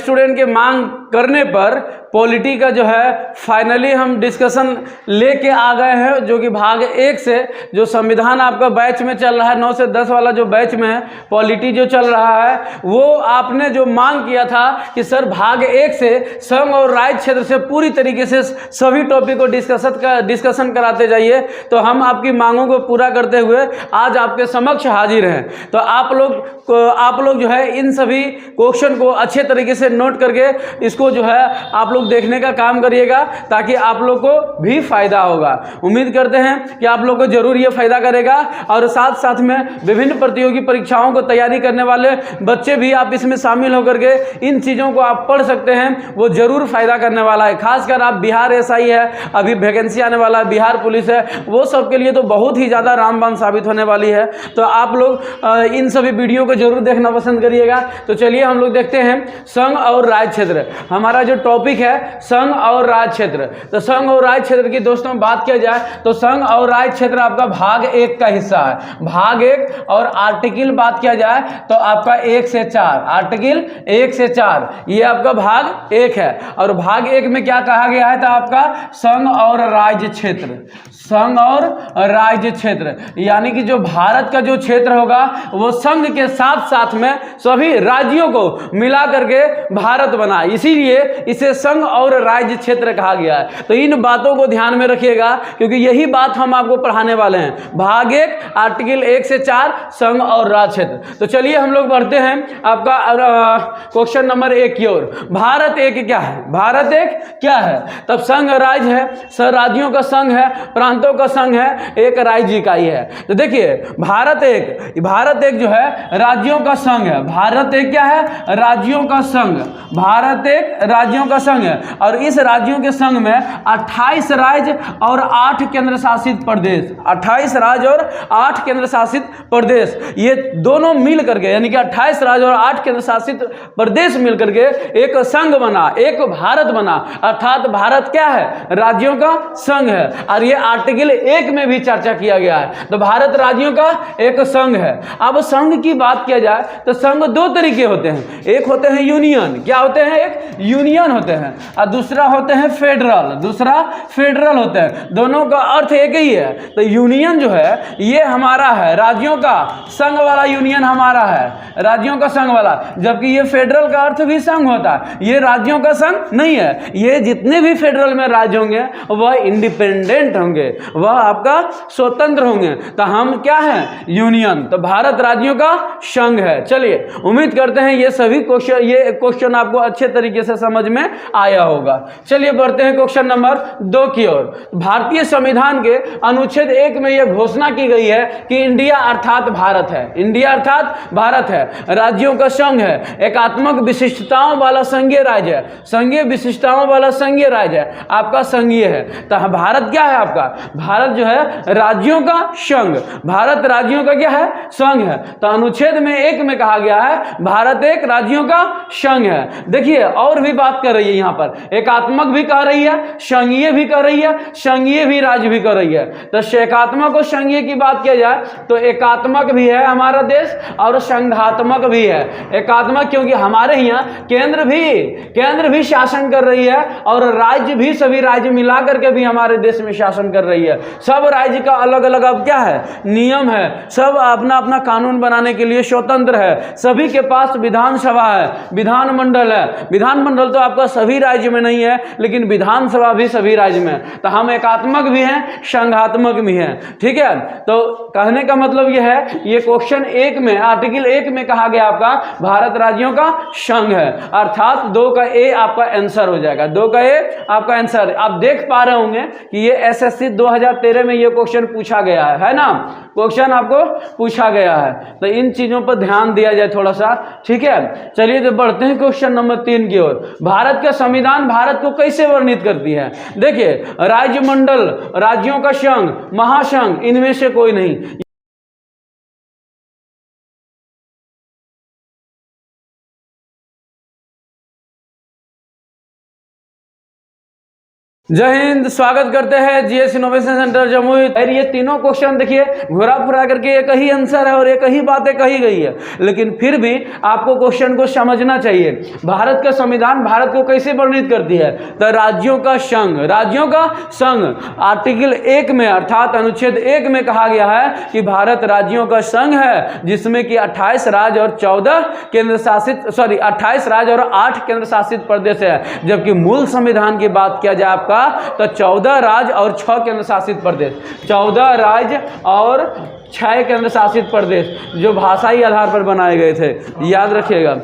Student के मांग करने पर पॉलिटी का जो है फाइनली हम डिस्कशन लेके आ गए हैं, जो कि भाग 1 से जो संविधान आपका बैच में चल रहा है 9 से 10 वाला जो बैच में है पॉलिटी जो चल रहा है, वो आपने जो मांग किया था कि सर भाग 1 से संघ और राज्य क्षेत्र से पूरी तरीके से सभी टॉपिक को डिस्कशन कराते जाइए, तो हम आपकी मांगों को पूरा करते हुए आज आपके समक्ष हाजिर हैं। तो आप लोग जो है इन सभी क्वेश्चन को अच्छे तरीके से नोट करके इसको जो है आप लोग देखने का काम करिएगा, ताकि आप लोग को भी फायदा होगा। उम्मीद करते हैं कि आप लोग को जरूर ये फायदा करेगा, और साथ साथ में विभिन्न प्रतियोगी परीक्षाओं को तैयारी करने वाले बच्चे भी आप इसमें शामिल होकर के इन चीज़ों को आप पढ़ सकते हैं, वो जरूर फायदा करने वाला है। खासकर आप बिहार एसआई है, अभी वैकेंसी आने वाला है, बिहार पुलिस है, वो सब के लिए तो बहुत ही ज़्यादा रामबाण साबित होने वाली है। तो आप लोग इन सभी वीडियो को जरूर देखना पसंद करिएगा। तो चलिए हम लोग देखते हैं संघ और राज्य क्षेत्र। हमारा जो टॉपिक है संघ और राज्य क्षेत्र। तो संघ और राज्य क्षेत्र की दोस्तों बात किया जाए तो संघ और राज्य क्षेत्र आपका भाग 1 का हिस्सा है। भाग 1 और आर्टिकल बात किया जाए तो आपका 1 से 4, आर्टिकल 1 से 4 ये आपका भाग 1 है। और भाग 1 में क्या कहा गया है, तो आपका संघ और राज्य क्षेत्र, संघ और राज्य क्षेत्र, यानी कि जो भारत का जो क्षेत्र होगा वो संघ के साथ साथ में सभी राज्यों को मिला करके भारत बना, इसीलिए इसे संघ और राज्य क्षेत्र कहा गया है। तो इन बातों को ध्यान में रखिएगा, क्योंकि यही बात हम आपको पढ़ाने वाले हैं। भाग 1 आर्टिकल 1 से 4 संघ और राज्य क्षेत्र। तो चलिए हम लोग बढ़ते हैं आपका क्वेश्चन नंबर 1 की ओर। भारत एक क्या है? भारत एक क्या है? तब संघ राज्य है, राज्यों का संघ है, प्रांतों का संघ है, एक राज्य इकाई है। तो देखिए भारत एक जो है राज्यों का संघ है। भारत एक क्या है? राज्यों का संघ। भारत एक राज्यों का संघ है, और इस राज्यों के संघ में 28 राज्य और 8 केंद्र शासित प्रदेश, 28 राज्य और 8 केंद्र शासित प्रदेश, ये दोनों मिल करके, यानी कि 28 राज्य और 8 केंद्र शासित प्रदेश मिल करके एक संघ बना, एक भारत बना। अर्थात भारत क्या है? राज्यों का संघ है। और ये आर्टिकल 1 में भी चर्चा किया गया है। तो भारत राज्यों का एक संघ है। अब संघ की बात किया जाए तो संघ 2 तरीके होते हैं। एक होते हैं यूनियन, क्या होते हैं? एक यूनियन होते हैं, और दूसरा होते हैं फेडरल, दूसरा फेडरल होते हैं। दोनों का अर्थ एक ही है। तो यूनियन जो है ये हमारा है, राज्यों का संघ वाला यूनियन हमारा है, राज्यों का संघ वाला। जबकि ये फेडरल का अर्थ भी संघ होता है, ये राज्यों का संघ नहीं है। ये जितने भी फेडरल में राज्य होंगे वह इंडिपेंडेंट होंगे, वह आपका स्वतंत्र होंगे। तो हम क्या है? यूनियन। तो भारत राज्यों का संघ है। चलिए उम्मीद करते हैं ये सभी क्वेश्चन आपको अच्छे तरीके से समझ में आया होगा। चलिए बढ़ते हैं क्वेश्चन नंबर 2 की ओर। भारतीय संविधान के अनुच्छेद 1 में यह घोषणा की गई है कि इंडिया अर्थात भारत है, इंडिया अर्थात भारत है, राज्यों का संघ है, एकात्मक विशिष्टताओं वाला संघीय राज्य है, संघीय विशिष्टताओं वाला संघीय राज्य है, आपका संघीय है। तो भारत क्या है आपका? भारत जो है राज्यों का संघ, भारत राज्यों का क्या है? संघ है। तो अनुच्छेद में 1 में कहा गया है भारत एक राज्यों का संघ है। देखिए और भी बात कर रही है, यहां पर एकात्मक भी कह रही है, संघीय भी कर रही है, संघीय भी राज्य भी कर रही है। तो एकात्मक और संघीय की बात किया जाए तो एकात्मक भी है हमारा देश और संघात्मक भी है। एकात्मक क्योंकि हमारे यहाँ केंद्र भी शासन कर रही है, और राज्य भी, सभी राज्य मिला करके भी हमारे देश में शासन कर रही है। सब राज्य का अलग अलग अब क्या है? नियम है, सब अपना अपना कानून बनाने के लिए स्वतंत्र है। सभी के पास विधानसभा है, विधानमंडल है। विधानमंडल तो आपका सभी राज्य में नहीं है, लेकिन विधानसभा भी सभी राज्य में। तो हम एकात्मक भी हैं, संघात्मक भी हैं। ठीक है, तो कहने का मतलब यह है, ये क्वेश्चन 1 में, आर्टिकल 1 में कहा गया आपका भारत राज्यों का संघ है, अर्थात 2 का ए आपका आंसर हो जाएगा। 2 का ए आपका आंसर। आप देख पा रहे होंगे कि ये एसएससी 2013 में ये क्वेश्चन पूछा गया है ना? क्वेश्चन आपको पूछा गया है। तो इन चीजों पर ध्यान दिया जाए थोड़ा सा। ठीक है, चलिए तो बढ़ते हैं क्वेश्चन नंबर 3 की ओर। भारत का संविधान भारत को कैसे वर्णित करती है? देखिए राज्य मंडल, राज्यों का संघ, महासंघ, इनमें से कोई नहीं। जय हिंद। स्वागत करते हैं जीएस इनोवेशन सेंटर जमुई। और ये तीनों क्वेश्चन देखिए घुरा फुरा करके एक ही आंसर है और एक ही बातें कही गई है, लेकिन फिर भी आपको क्वेश्चन को समझना चाहिए। भारत का संविधान भारत को कैसे वर्णित करती है? तो राज्यों का संघ, राज्यों का संघ। आर्टिकल 1 में अर्थात अनुच्छेद 1 में कहा गया है कि भारत राज्यों का संघ है, जिसमें कि 28 राज्य और 14 केंद्र शासित 28 राज्य और 8 केंद्र शासित प्रदेश है। जबकि मूल संविधान की बात किया जाए आपका तो 14 राज्य और 6 केंद्र शासित प्रदेश, 14 राज्य और 6 केंद्र शासित प्रदेश जो भाषाई आधार पर बनाए गए थे, याद रखिएगा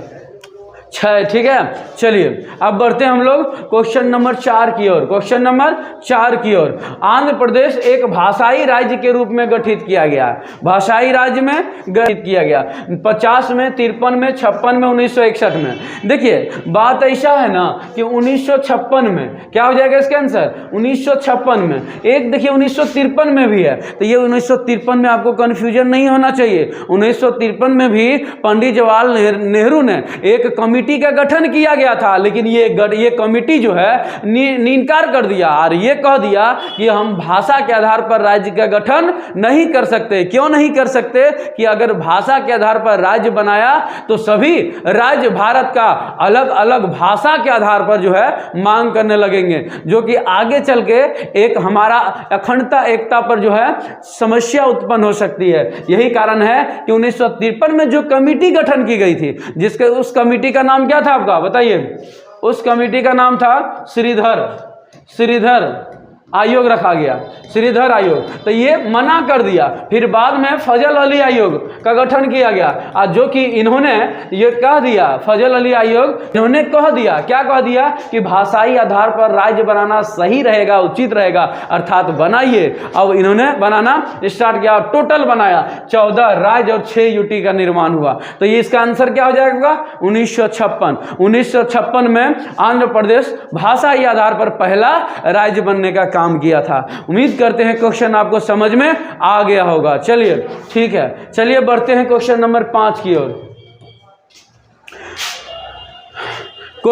6। ठीक है, चलिए अब बढ़ते हैं हम लोग क्वेश्चन नंबर 4 की ओर। क्वेश्चन नंबर 4 की ओर, आंध्र प्रदेश एक भाषाई राज्य के रूप में गठित किया गया है। भाषाई राज्य में गठित किया गया 50 में, 53 में, 56 में, 1961 में। देखिए बात ऐसा है ना कि 1956 में क्या हो जाएगा इसका आंसर? 1956 में। एक देखिए 1953 में भी है, तो ये 1953 में आपको कंफ्यूजन नहीं होना चाहिए। 1953 में भी पंडित जवाहरलाल नेहरू ने एक कमिटी का गठन किया गया था, लेकिन ये कमिटी जो है इनकार कर दिया और ये कह दिया कि हम भाषा के आधार पर राज्य का गठन नहीं कर सकते। क्यों नहीं कर सकते? कि अगर भाषा के आधार पर राज्य बनाया तो सभी राज्य भारत का अलग अलग भाषा के आधार पर जो है मांग करने लगेंगे, जो कि आगे चल के एक हमारा अखंडता एकता पर जो है समस्या उत्पन्न हो सकती है। यही कारण है कि 1953 में जो कमिटी गठन की गई थी, जिसके उस कमिटी का नाम क्या था आपका बताइए? उस कमेटी का नाम था श्रीधर आयोग रखा गया, श्रीधर आयोग। तो ये मना कर दिया। फिर बाद में फजल अली आयोग का गठन किया गया, और जो कि इन्होंने ये कह दिया, फजल अली आयोग इन्होंने कह दिया, क्या कह दिया? कि भाषाई आधार पर राज्य बनाना सही रहेगा, उचित रहेगा, अर्थात बनाइए। अब इन्होंने बनाना स्टार्ट किया, टोटल बनाया 14 राज्य और 6 यूटी का निर्माण हुआ। तो ये इसका आंसर क्या हो जाएगा? 1956। 1956 में आंध्र प्रदेश भाषाई आधार पर पहला राज्य बनने का काम किया था। उम्मीद करते हैं क्वेश्चन आपको समझ में आ गया होगा। चलिए ठीक है, चलिए बढ़ते हैं क्वेश्चन नंबर 5 की ओर।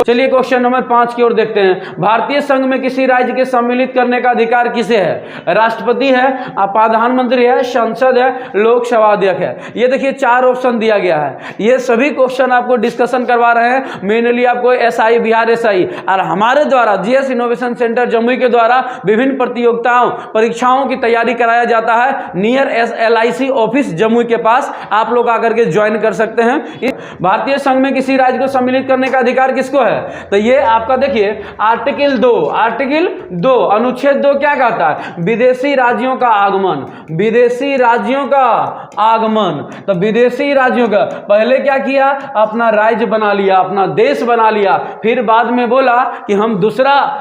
चलिए क्वेश्चन नंबर 5 की ओर देखते हैं। भारतीय संघ में किसी राज्य के सम्मिलित करने का अधिकार किसे है? राष्ट्रपति है, प्रधानमंत्री है, संसद है, लोकसभा अध्यक्ष है। ये देखिए 4 ऑप्शन दिया गया है। ये सभी क्वेश्चन आपको डिस्कशन करवा रहे हैं, मेनली आपको एसआई, बिहार एसआई और हमारे द्वारा जीएस इनोवेशन सेंटर जमुई के द्वारा विभिन्न प्रतियोगिताओं परीक्षाओं की तैयारी कराया जाता है। नियर LIC ऑफिस जमुई के पास आप लोग आकर के ज्वाइन कर सकते हैं। भारतीय संघ में किसी राज्य को सम्मिलित करने का अधिकार किसको है? तो ये आपका देखिए आर्टिकल 2 अनुच्छेद 2 क्या कहता है? विदेशी राज्यों का आगमन, विदेशी राज्यों का आगमन। तो विदेशी राज्यों का पहले क्या किया? अपना राज्य बना लिया, अपना देश बना लिया। फिर बाद में बोला कि हम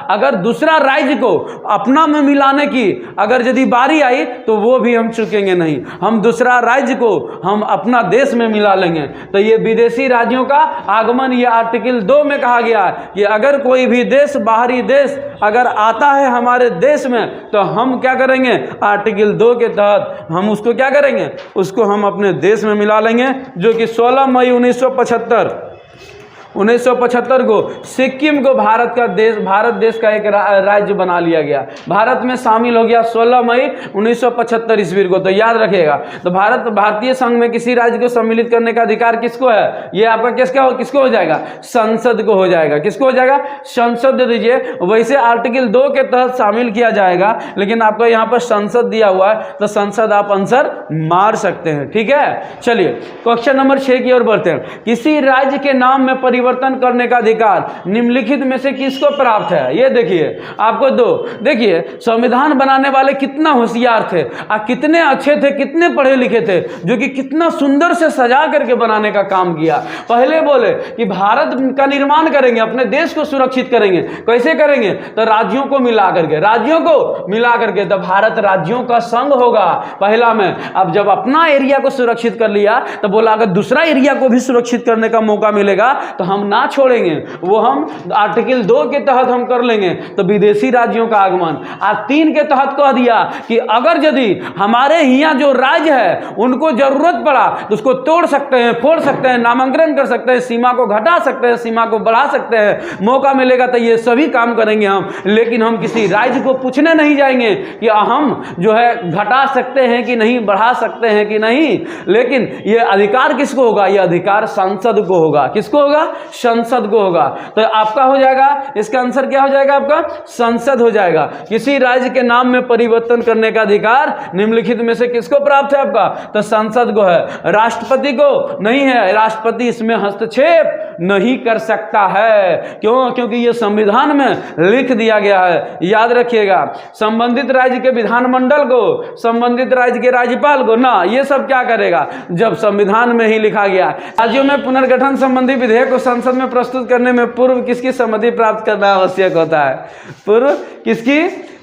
अगर दूसरा राज्य को अपना में मिलाने की अगर यदि बारी आई तो वो भी हम चुकेंगे नहीं, हम दूसरा राज्य को हम अपना देश में मिला लेंगे। तो ये विदेशी राज्यों का आगमन ये आर्टिकल 2 में कहा गया कि अगर कोई भी देश, बाहरी देश अगर आता है हमारे देश में तो हम क्या करेंगे? आर्टिकल 2 के तहत हम उसको क्या करेंगे? उसको हम अपने देश में मिला लेंगे। जो कि 16 मई 1975 को सिक्किम को भारत देश का एक राज्य बना लिया गया, भारत में शामिल हो गया 16 मई 1975 ईस्वी को। तो याद रखिएगा। तो भारतीय संघ में किसी राज्य को सम्मिलित करने का अधिकार किसको है? ये आपका किसको हो जाएगा? संसद को हो जाएगा। किसको हो जाएगा? संसद दे दीजिए। वैसे आर्टिकल 2 के तहत शामिल किया जाएगा, लेकिन आपको यहाँ पर संसद दिया हुआ है तो संसद आप आंसर मार सकते हैं। ठीक है, चलिए क्वेश्चन नंबर 6 की ओर बढ़ते हैं। किसी राज्य के नाम में परिवर्तन करने का अधिकार निम्नलिखित में से किसको प्राप्त है? ये देखिए आपको देखिए संविधान बनाने वाले कितना होशियार थे और कितने अच्छे थे, कितने पढ़े लिखे थे, जो कि कितना सुंदर से सजा करके बनाने का काम किया। पहले बोले कि भारत का निर्माण करेंगे, अपने देश को सुरक्षित करेंगे। कैसे करेंगे? तो राज्यों को मिला करके तो भारत राज्यों का संघ होगा पहला में। अब जब अपना एरिया को सुरक्षित कर लिया तो बोला अगर दूसरा एरिया को भी सुरक्षित करने का मौका मिलेगा तो हम ना छोड़ेंगे, वो हम आर्टिकल 2 के तहत हम कर लेंगे। तो विदेशी राज्यों का आगमन। आज 3 के तहत कह दिया कि अगर यदि हमारे यहाँ जो राज्य है उनको जरूरत पड़ा तो उसको तोड़ सकते हैं, फोड़ सकते हैं, नामांकन कर सकते हैं, सीमा को घटा सकते हैं, सीमा को बढ़ा सकते हैं, मौका मिलेगा तो ये सभी काम करेंगे हम। लेकिन हम किसी राज्य को पूछने नहीं जाएंगे कि हम जो है घटा सकते हैं कि नहीं, बढ़ा सकते हैं कि नहीं। लेकिन ये अधिकार किसको होगा? ये अधिकार संसद को होगा। किसको होगा? संसद को होगा। तो आपका हो जाएगा, इसका आंसर क्या हो जाएगा आपका? संसद हो जाएगा। किसी राज्य के नाम में परिवर्तन करने का अधिकार निम्नलिखित में से किसको प्राप्त है आपका? तो संसद को है, राष्ट्रपति को नहीं है। राष्ट्रपति इसमें हस्तक्षेप नहीं कर सकता है। क्यों? क्योंकि यह संविधान में लिख दिया गया है। याद रखिएगा, संबंधित राज्य के विधानमंडल को, संबंधित राज्य के राज्यपाल को ना, ये सब क्या करेगा? जब संविधान में ही लिखा गया। राज्यों में पुनर्गठन संबंधी विधेयक को संसद में प्रस्तुत करने में पूर्व किसकी सहमति प्राप्त करना आवश्यक होता है? पूर्व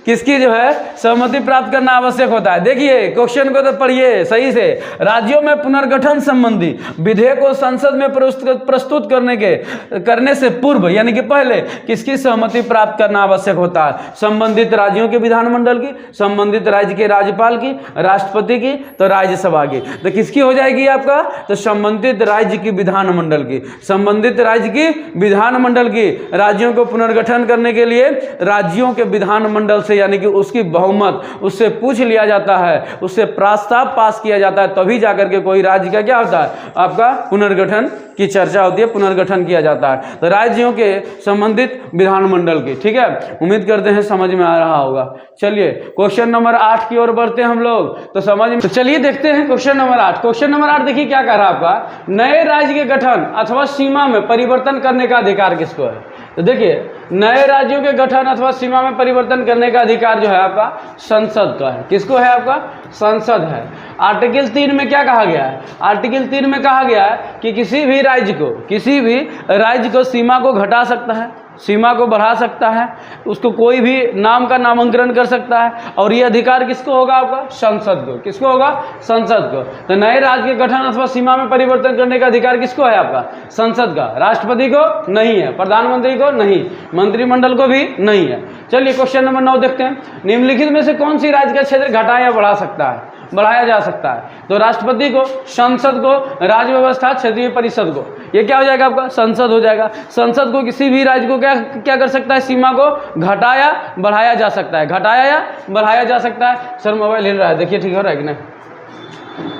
किसकी जो है सहमति प्राप्त करना आवश्यक होता है? देखिए क्वेश्चन को तो पढ़िए सही से। राज्यों में पुनर्गठन संबंधी विधेयक को संसद में प्रस्तुत करने से पूर्व यानी कि पहले किसकी सहमति प्राप्त करना आवश्यक होता है? संबंधित राज्यों के विधानमंडल की, संबंधित राज्य के राज्यपाल की, राष्ट्रपति की, तो राज्यसभा की। तो किसकी हो जाएगी आपका? तो संबंधित राज्य की विधानमंडल की, संबंधित राज्य की विधानमंडल की। राज्यों को पुनर्गठन करने के लिए राज्यों के विधानमंडल से यानी कि उसकी बहुमत, उससे पूछ लिया जाता है, उससे प्रस्ताव पास किया जाता है, तभी जाकर के कोई राज्य का क्या होता है? आपका पुनर्गठन की चर्चा होती है, पुनर्गठन किया जाता है। तो राज्यों के संबंधित विधानमंडल की। ठीक है, उम्मीद करते हैं समझ में आ रहा होगा। चलिए क्वेश्चन नंबर 8 की ओर बढ़ते हैं हम लोग। तो समझ में, तो चलिए देखते हैं क्वेश्चन नंबर 8। क्वेश्चन नंबर 8 देखिए क्या कह रहा है आपका? नए राज्य के गठन अथवा सीमा में परिवर्तन करने का अधिकार किसको है? तो देखिए नए राज्यों के गठन अथवा सीमा में परिवर्तन करने का अधिकार जो है आपका संसद का है। किसको है? आपका संसद है। आर्टिकल 3 में क्या कहा गया है? आर्टिकल 3 में कहा गया है कि किसी भी राज्य को सीमा को घटा सकता है, सीमा को बढ़ा सकता है, उसको कोई भी नाम का नामांकन कर सकता है। और ये अधिकार किसको होगा? आपका संसद को। किसको होगा? संसद को। तो नए राज्य के गठन अथवा सीमा में परिवर्तन करने का अधिकार किसको है? आपका संसद का। राष्ट्रपति को नहीं है, प्रधानमंत्री को नहीं, मंत्रिमंडल को भी नहीं है। चलिए क्वेश्चन नंबर 9 देखते हैं। निम्नलिखित में से कौन सी राज्य का क्षेत्र घटाया या बढ़ा सकता है, बढ़ाया जा सकता है? तो राष्ट्रपति को, संसद को, राज्य व्यवस्था, क्षेत्रीय परिषद को। ये क्या हो जाएगा आपका? संसद हो जाएगा। संसद को किसी भी राज्य को क्या कर सकता है? सीमा को घटाया बढ़ाया जा सकता है, घटाया या बढ़ाया जा सकता है। सर मोबाइल हिल रहा है, देखिए ठीक हो रहा है कि नहीं?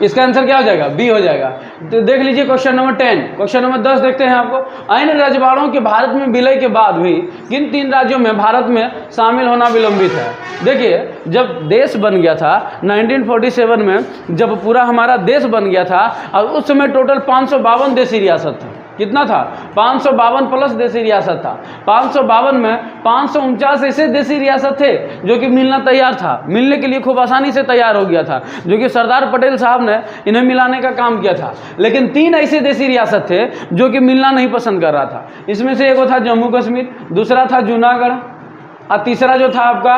इसका आंसर क्या हो जाएगा? बी हो जाएगा। तो देख लीजिए क्वेश्चन नंबर 10। क्वेश्चन नंबर 10 देखते हैं आपको। अन्य रजवाड़ों के भारत में विलय के बाद भी किन 3 राज्यों में भारत में शामिल होना विलंबित है? देखिए जब देश बन गया था 1947 में, जब पूरा हमारा देश बन गया था, और उस समय टोटल 552 देशी रियासत था। कितना था? 552 प्लस देशी रियासत था। 552 में 549 ऐसे देशी रियासत थे जो कि मिलना तैयार था, मिलने के लिए खूब आसानी से तैयार हो गया था, जो कि सरदार पटेल साहब ने इन्हें मिलाने का काम किया था। लेकिन 3 ऐसे देशी रियासत थे जो कि मिलना नहीं पसंद कर रहा था। इसमें से एक था जम्मू कश्मीर, दूसरा था जूनागढ़, और तीसरा जो था आपका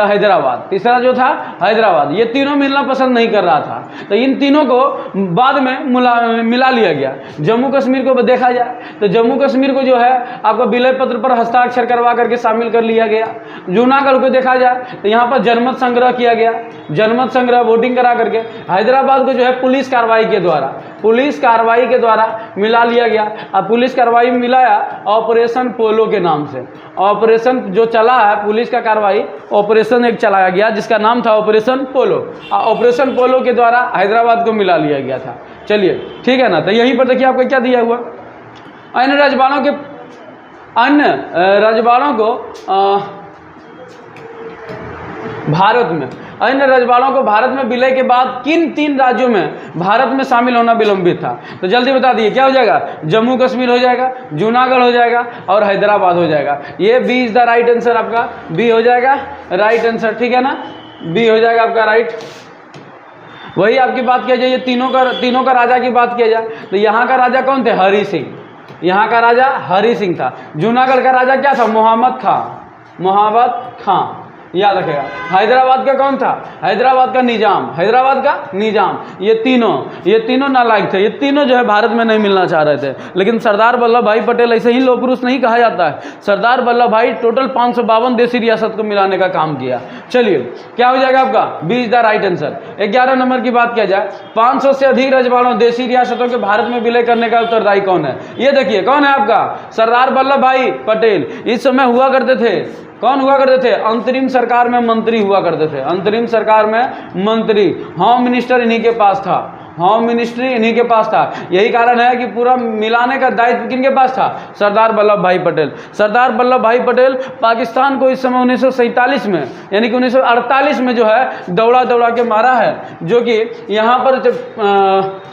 हैदराबाद। तीसरा जो था हैदराबाद। ये तीनों मिलना पसंद नहीं कर रहा था, तो इन तीनों को बाद में मिला लिया गया। जम्मू कश्मीर को देखा जाए तो जम्मू कश्मीर को जो है आपका विलय पत्र पर हस्ताक्षर करवा करके शामिल कर लिया गया। जूनागढ़ को देखा जाए तो यहाँ पर जनमत संग्रह किया गया, जनमत संग्रह वोटिंग करा करके। हैदराबाद को जो है पुलिस कार्रवाई के द्वारा मिला लिया गया। अब पुलिस कार्रवाई में मिलाया ऑपरेशन पोलो के नाम से। ऑपरेशन जो चला है पुलिस का कार्रवाई, ऑपरेशन एक चलाया गया जिसका नाम था ऑपरेशन पोलो। ऑपरेशन पोलो के द्वारा हैदराबाद को मिला लिया गया था। चलिए ठीक है ना। तो यहीं पर देखिए आपको क्या दिया हुआ, अन्य रजवाड़ों को भारत में विलय के बाद किन 3 राज्यों में भारत में शामिल होना विलंबित था? तो जल्दी बता दिए क्या हो जाएगा? जम्मू कश्मीर हो जाएगा, जूनागढ़ हो जाएगा और हैदराबाद हो जाएगा। ये B is the right answer. आपका बी हो जाएगा राइट आंसर। ठीक है ना, बी हो जाएगा आपका राइट। वही आपकी बात किया जाए, ये तीनों का राजा की बात किया जाए तो यहाँ का राजा कौन थे? हरि सिंह। यहाँ का राजा हरि सिंह था। जूनागढ़ का राजा क्या था? मोहम्मद खां। याद रखेगा। हैदराबाद का कौन था? हैदराबाद का निजाम, हैदराबाद का निजाम। ये तीनों नालायक थे, ये तीनों जो है भारत में नहीं मिलना चाह रहे थे। लेकिन सरदार वल्लभ भाई पटेल, ऐसे ही लोह पुरुष नहीं कहा जाता है, सरदार वल्लभ भाई टोटल 552 देसी रियासत को मिलाने का काम किया। चलिए क्या हो जाएगा आपका? B is the right answer. 11 number की बात किया जाए, 500 से अधिक रजवाड़ों देसी रियासतों के भारत में विलय करने का उत्तरदायी कौन है? ये देखिए कौन है आपका? सरदार वल्लभ भाई पटेल। इस समय हुआ करते थे, कौन हुआ करते थे? अंतरिम सरकार में मंत्री हुआ करते थे, अंतरिम सरकार में मंत्री। होम मिनिस्टर इन्हीं के पास था, होम मिनिस्ट्री इन्हीं के पास था। यही कारण है कि पूरा मिलाने का दायित्व किनके पास था? सरदार वल्लभ भाई पटेल। सरदार वल्लभ भाई पटेल पाकिस्तान को इस समय 1947 में यानी कि 1948 में जो है दौड़ा के मारा है, जो कि यहाँ पर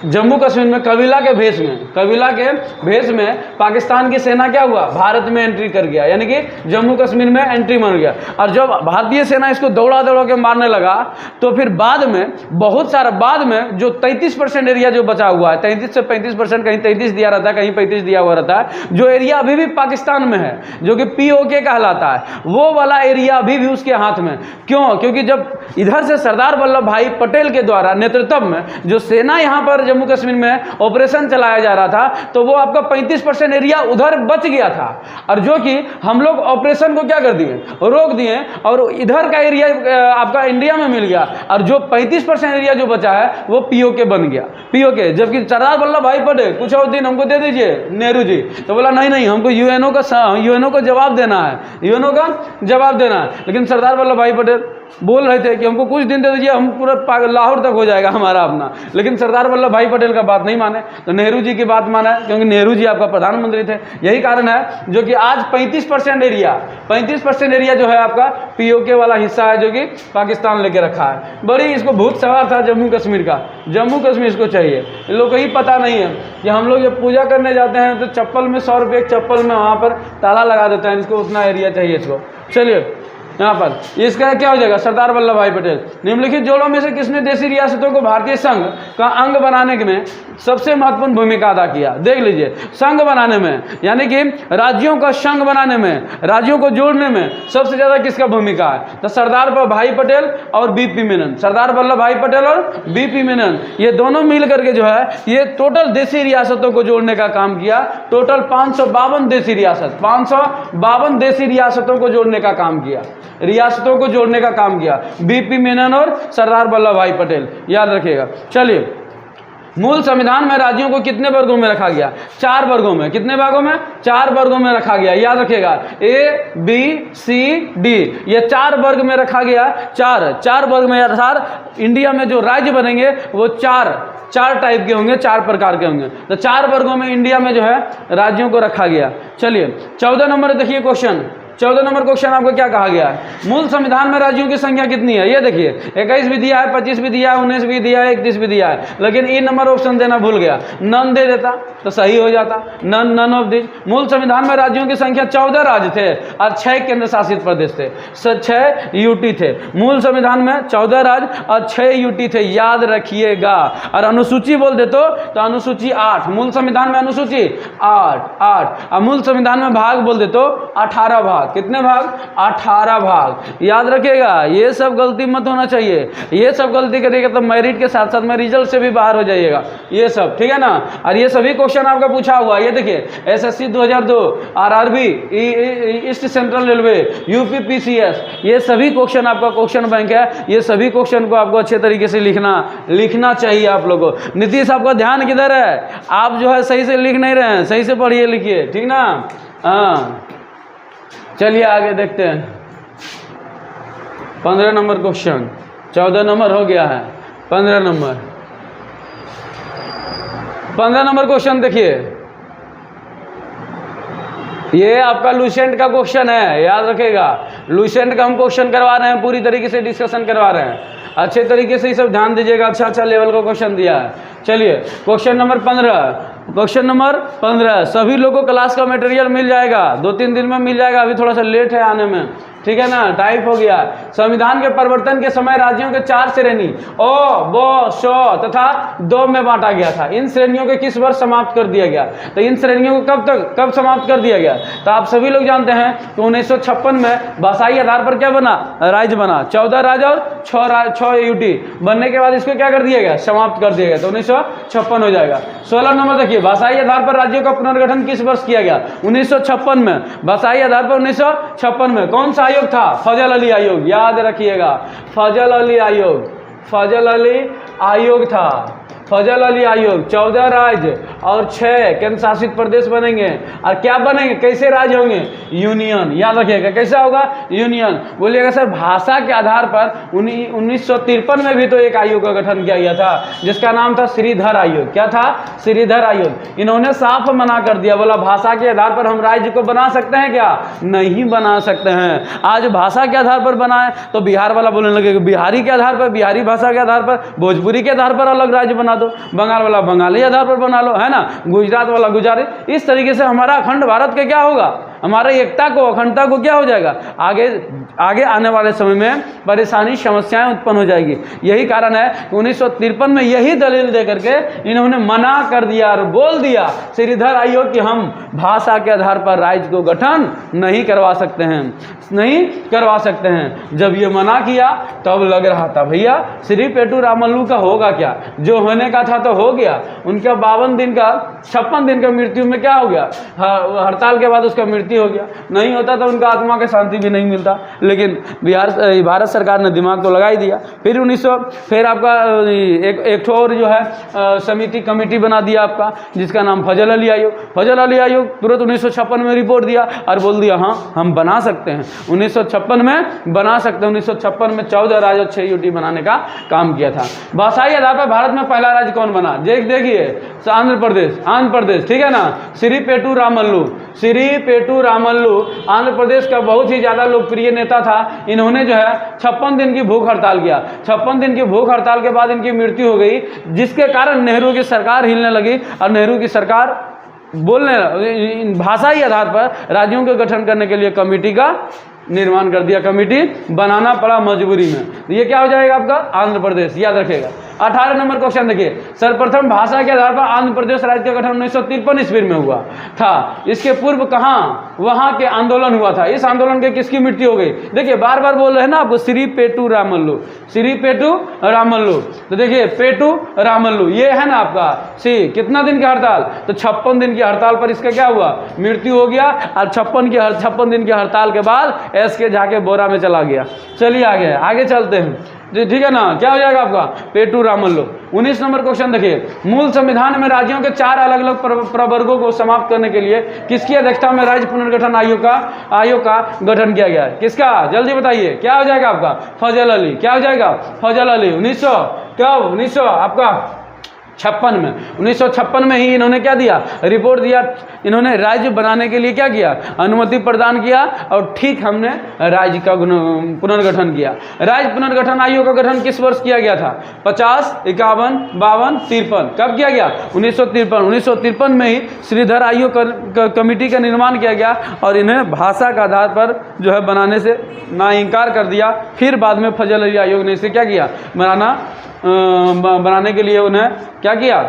जम्मू कश्मीर में कबीला के भेष में पाकिस्तान की सेना क्या हुआ? भारत में एंट्री कर गया, यानी कि जम्मू कश्मीर में एंट्री मार गया। और जब भारतीय सेना इसको दौड़ा के मारने लगा, तो फिर बाद में बहुत सारा बाद जो 33% एरिया जो बचा हुआ है, 33 से 35%, कहीं 33 दिया रहता है, कहीं 35 दिया हुआ रहता है, जो एरिया अभी भी पाकिस्तान में है, जो कि POK कहलाता है, वो वाला एरिया अभी भी उसके हाथ में। क्यों? क्योंकि जब इधर से सरदार वल्लभ भाई पटेल के द्वारा नेतृत्व में जो सेना यहाँ पर जम्मू कश्मीर में ऑपरेशन चलाया जा रहा था, तो वो आपका 35% एरिया उधर बच गया था, और जो कि हम लोग ऑपरेशन को क्या कर दिए? रोक दिए, और इधर का एरिया आपका इंडिया में मिल गया, और जो 35% एरिया जो बचा है वो POK बन गया, POK। जबकि सरदार वल्लभ भाई पटेल कुछ और दिन हमको दे दीजिए नेहरू जी, तो बोला नहीं हमको यूएनओ को जवाब देना है, यूएनओ का जवाब देना है। लेकिन सरदार वल्लभ भाई पटेल बोल रहे थे कि हमको कुछ दिन दे दीजिए, हम पूरा लाहौर तक हो जाएगा हमारा अपना। लेकिन सरदार वल्लभ भाई पटेल का बात नहीं माने, तो नेहरू जी की बात माना, क्योंकि नेहरू जी आपका प्रधानमंत्री थे। यही कारण है जो कि आज 35% एरिया जो है आपका POK वाला हिस्सा है, जो कि पाकिस्तान लेके रखा है। बड़ी इसको भूत सवार था जम्मू कश्मीर का, जम्मू कश्मीर इसको चाहिए। इन लोग को ही पता नहीं है कि हम लोग जब पूजा करने जाते हैं तो चप्पल में 100 रुपये चप्पल में वहाँ पर ताला लगा देते हैं, इसको उतना एरिया चाहिए इसको। चलिए यहाँ पर इसका क्या हो जाएगा? सरदार वल्लभ भाई पटेल। निम्नलिखित जोड़ों में से किसने देशी रियासतों को भारतीय संघ का अंग बनाने में सबसे महत्वपूर्ण भूमिका अदा किया? देख लीजिए, संघ बनाने में यानी कि राज्यों का संघ बनाने में, राज्यों को जोड़ने में सबसे ज्यादा किसका भूमिका है? तो सरदार भाई पटेल और BP मेनन, सरदार वल्लभ भाई पटेल और BP मेनन, ये दोनों मिल करके जो है ये टोटल देशी रियासतों को जोड़ने का काम किया। टोटल 552 देशी रियासत, 552 देशी रियासतों को जोड़ने का काम किया, रियासतों को जोड़ने का काम किया BP मेनन और सरदार वल्लभ भाई पटेल, याद रखिएगा। चलिए, मूल संविधान में राज्यों को कितने वर्गों में रखा गया? 4 वर्गों में। कितने भागों में? 4 वर्गों में रखा गया, याद रखिएगा। A, B, C, D, ये 4 वर्ग में रखा गया। 4 वर्ग में, अर्थात इंडिया में जो राज्य बनेंगे वो 4 टाइप के होंगे, 4 प्रकार के होंगे। तो 4 वर्गों में इंडिया में जो है राज्यों को रखा गया। चलिए 14 नंबर देखिए क्वेश्चन, 14 नंबर क्वेश्चन आपको क्या कहा गया है? मूल संविधान में राज्यों की संख्या कितनी है? ये देखिए 21 भी दिया है, 25 भी दिया है, 19 भी दिया है, 31 भी दिया है, लेकिन ई नंबर ऑप्शन देना भूल गया। नन दे देता तो सही हो जाता, नन ऑफ दिस। मूल संविधान में राज्यों की संख्या 14 राज्य थे और 6 केंद्र शासित प्रदेश थे, 6 UT थे। मूल संविधान में 14 राज्य और 6 UT थे, याद रखिएगा। और अनुसूची बोल दे तो अनुसूची 8, मूल संविधान में अनुसूची 8 और मूल संविधान में भाग बोल दे तो 18 भाग। कितने भाग? 18 भाग, याद रखिएगा। ये सब गलती मत होना चाहिए, ये सब गलती करिएगा तो मेरिट के साथ साथ में रिजल्ट से भी बाहर हो जाइएगा, ये सब, ठीक है ना। और ये सभी क्वेश्चन आपका पूछा हुआ, ये देखिए SSC 2002, RRB, east central railway, UP PCS, ये सभी क्वेश्चन आपका क्वेश्चन बैंक है। ये सभी क्वेश्चन को आपको अच्छे तरीके से लिखना चाहिए आप लोगों को। नीतीश आपका ध्यान किधर है? आप जो है सही से लिख नहीं रहे हैं, सही से पढ़िए लिखिए, ठीक ना। हाँ चलिए आगे देखते हैं। 15 नंबर क्वेश्चन, 14 नंबर हो गया है, 15 नंबर क्वेश्चन देखिए। ये आपका लुसेंट का क्वेश्चन है, याद रखिएगा। लुसेंट का हम क्वेश्चन करवा रहे हैं, पूरी तरीके से डिस्कशन करवा रहे हैं, अच्छे तरीके से ये सब ध्यान दीजिएगा। अच्छा लेवल का क्वेश्चन दिया है। चलिए क्वेश्चन नंबर 15, सभी लोगों को क्लास का मटेरियल मिल जाएगा, 2-3 दिन में मिल जाएगा, अभी थोड़ा सा लेट है आने में, ठीक है ना, टाइप हो गया। संविधान के परिवर्तन के समय राज्यों के 4 श्रेणी ओ, बो, शो तथा दो में बांटा गया था। इन श्रेणियों के किस वर्ष समाप्त कर दिया गया? तो इन श्रेणियों को कब समाप्त कर दिया गया? तो आप सभी लोग जानते हैं कि 1956 में भाषाई आधार पर क्या बना? राज्य बना। 14 राज्य और 6 यूटी बनने के बाद इसको क्या कर दिया गया? समाप्त कर दिया गया। तो 1956 हो जाएगा। 16 नंबर देखिए, भाषाई आधार पर राज्यों का पुनर्गठन किस वर्ष किया गया? 1956 में। भाषाई आधार पर 1956 में कौन सा आयोग था? फजल अली आयोग, याद रखिएगा, फजल अली आयोग, फजल अली आयोग था, फजल अली आयोग। 14 राज्य और 6 केंद्र शासित प्रदेश बनेंगे। और क्या बनेंगे? कैसे राज्य होंगे? यूनियन, याद रखिएगा, कैसा होगा? यूनियन। बोलिएगा सर भाषा के आधार पर 1953 में भी तो एक आयोग का गठन किया गया था जिसका नाम था श्रीधर आयोग। क्या था? श्रीधर आयोग। इन्होंने साफ मना कर दिया, बोला भाषा के आधार पर हम राज्य को बना सकते हैं क्या? नहीं बना सकते हैं। आज भाषा के आधार पर बनाए तो बिहार वाला बोलने लगे बिहारी के आधार पर, बिहारी भाषा के आधार पर, भोजपुरी के आधार पर अलग राज्य बना दो, बंगाल वाला बंगाली आधार पर बना लो, है ना, गुजरात वाला गुजराती। इस तरीके से हमारा अखंड भारत के क्या होगा? हमारा एकता को, अखंडता को क्या हो जाएगा? आगे आने वाले समय में परेशानी, समस्याएं उत्पन्न हो जाएगी। यही कारण है कि 1953 में यही दलील देकर के इन्होंने मना कर दिया और बोल दिया श्रीधर आयोग कि हम भाषा के आधार पर राज्य को गठन नहीं करवा सकते हैं, नहीं करवा सकते हैं। जब ये मना किया तब लग रहा था भैया श्री पेटू रामल्लू का होगा क्या? जो होने का था तो हो गया। उनका 52 दिन का 56 दिन का मृत्यु में क्या हो गया? हड़ताल के बाद उसका मृत्यु हो गया। नहीं होता तो उनका आत्मा की शांति भी नहीं मिलता। लेकिन भारत सरकार ने दिमाग तो लगा ही दिया। फिर आपका एक और जो है समिति, कमेटी बना दिया आपका, जिसका नाम फजल अली आयोग। फजल अली आयोग तुरंत 1956 में रिपोर्ट दिया और बोल दिया हाँ हम बना सकते हैं, 1956 में बना सकते हैं। 1956 में 14 राज्य और 6 यूटी बनाने का काम किया था। भाषाई आधार पर भारत में पहला राज्य कौन बना? देखिए आंध्र प्रदेश, ठीक है ना, श्री पेटू रामल्लू, श्री पेटू रामल्लू आंध्र प्रदेश का बहुत ही ज़्यादा लोकप्रिय नेता था। इन्होंने जो है 56 दिन की भूख हड़ताल किया। 56 दिन की भूख हड़ताल के बाद इनकी मृत्यु हो गई, जिसके कारण नेहरू की सरकार हिलने लगी और नेहरू की सरकार बोलने भाषाई आधार पर राज्यों के गठन करने के लिए कमेटी का निर्माण कर दिया। कमेटी बनाना पड़ा मजबूरी में। ये क्या हो जाएगा आपका? आंध्र प्रदेश, याद रखेगा। 18 नंबर क्वेश्चन देखिए, सर्वप्रथम भाषा के आधार पर आंध्र प्रदेश राज्य का गठन 1953 ईस्वी में हुआ था। इसके पूर्व कहाँ? वहाँ के आंदोलन हुआ था। इस आंदोलन के किसकी मृत्यु हो गई? देखिए बार बार बोल रहे हैं ना आपको, श्री पेटू रामल्लू, श्री पेटू रामल्लू। तो देखिए पेटू रामल्लू ये है ना आपका कितना दिन की हड़ताल? तो 56 दिन की हड़ताल पर इसका क्या हुआ? मृत्यु हो गया। और 56 दिन की हड़ताल के बाद एसके जाके बोरा में चला गया। चलिए आगे चलते हैं जी, ठीक है ना। क्या हो जाएगा आपका? पेटू रामल्लू। 19 नंबर क्वेश्चन देखिए, मूल संविधान में राज्यों के 4 अलग अलग प्रवर्गों को समाप्त करने के लिए किसकी अध्यक्षता में राज्य पुनर्गठन आयोग का गठन किया गया है? किसका? जल्दी बताइए। क्या हो जाएगा आपका? फजल अली। क्या हो जाएगा? फजल अली। 1900 आपका 56 में, 1956 में ही इन्होंने क्या दिया? रिपोर्ट दिया। इन्होंने राज्य बनाने के लिए क्या किया? अनुमति प्रदान किया और ठीक हमने राज्य का पुनर्गठन किया। राज्य पुनर्गठन आयोग का गठन किस वर्ष किया गया था? 50, 51, 52, 53। कब किया गया? 1953। 1953 में ही श्रीधर आयोग कमेटी का निर्माण किया गया और इन्हें भाषा का आधार पर जो है बनाने से ना इनकार कर दिया। फिर बाद में फजल अली आयोग ने इसे क्या किया? बनाने के लिए उन्हें क्या किया?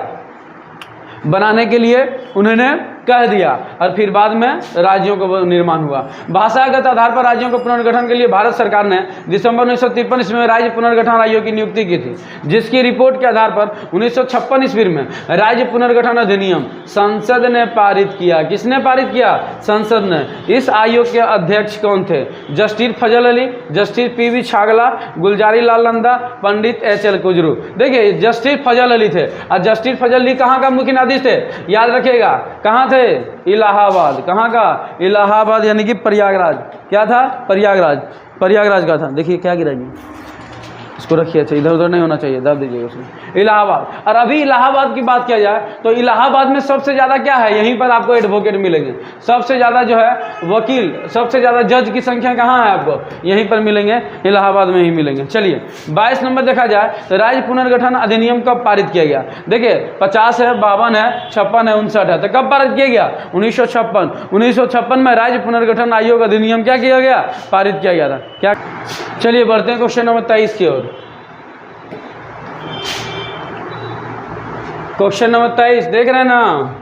बनाने के लिए उन्होंने कह दिया और फिर बाद में राज्यों का निर्माण हुआ। भाषागत आधार पर राज्यों के पुनर्गठन के लिए भारत सरकार ने दिसंबर 1953 ईस्वी में राज्य पुनर्गठन आयोग की नियुक्ति की थी, जिसकी रिपोर्ट के आधार पर 1956 ईस्वी में राज्य पुनर्गठन अधिनियम संसद ने पारित किया। किसने पारित किया? संसद ने। इस आयोग के अध्यक्ष कौन थे? जस्टिस फजल अली, जस्टिस PV छागला, गुलजारी लाल नंदा, पंडित HL कुजरू। देखिए जस्टिस फजल अली थे और जस्टिस फजल अली कहाँ का मुख्य न्यायाधीश थे? याद रखिएगा, कहाँ थे? इलाहाबाद। कहाँ का? इलाहाबाद यानी कि प्रयागराज। क्या था? प्रयागराज का था। देखिए क्या गिरा जी, इसको रखिए, अच्छा इधर उधर नहीं होना चाहिए, दब दीजिएगा उसमें। इलाहाबाद, और अभी इलाहाबाद की बात किया जाए तो इलाहाबाद में सबसे ज़्यादा क्या है, यहीं पर आपको एडवोकेट मिलेंगे, सबसे ज़्यादा जो है वकील, सबसे ज़्यादा जज की संख्या कहाँ है आपको, यहीं पर मिलेंगे, इलाहाबाद में ही मिलेंगे। चलिए 22 नंबर देखा जाए तो राज्य पुनर्गठन अधिनियम कब पारित किया गया। देखिए 50 है, 52 है, 56 है, 59 है, तो कब पारित किया गया, 1956। 1956 में राज्य पुनर्गठन आयोग अधिनियम क्या किया गया, पारित किया गया था। क्या, चलिए बढ़ते हैं क्वेश्चन नंबर 23 की ओर। क्वेश्चन नंबर 23 देख रहे हैं ना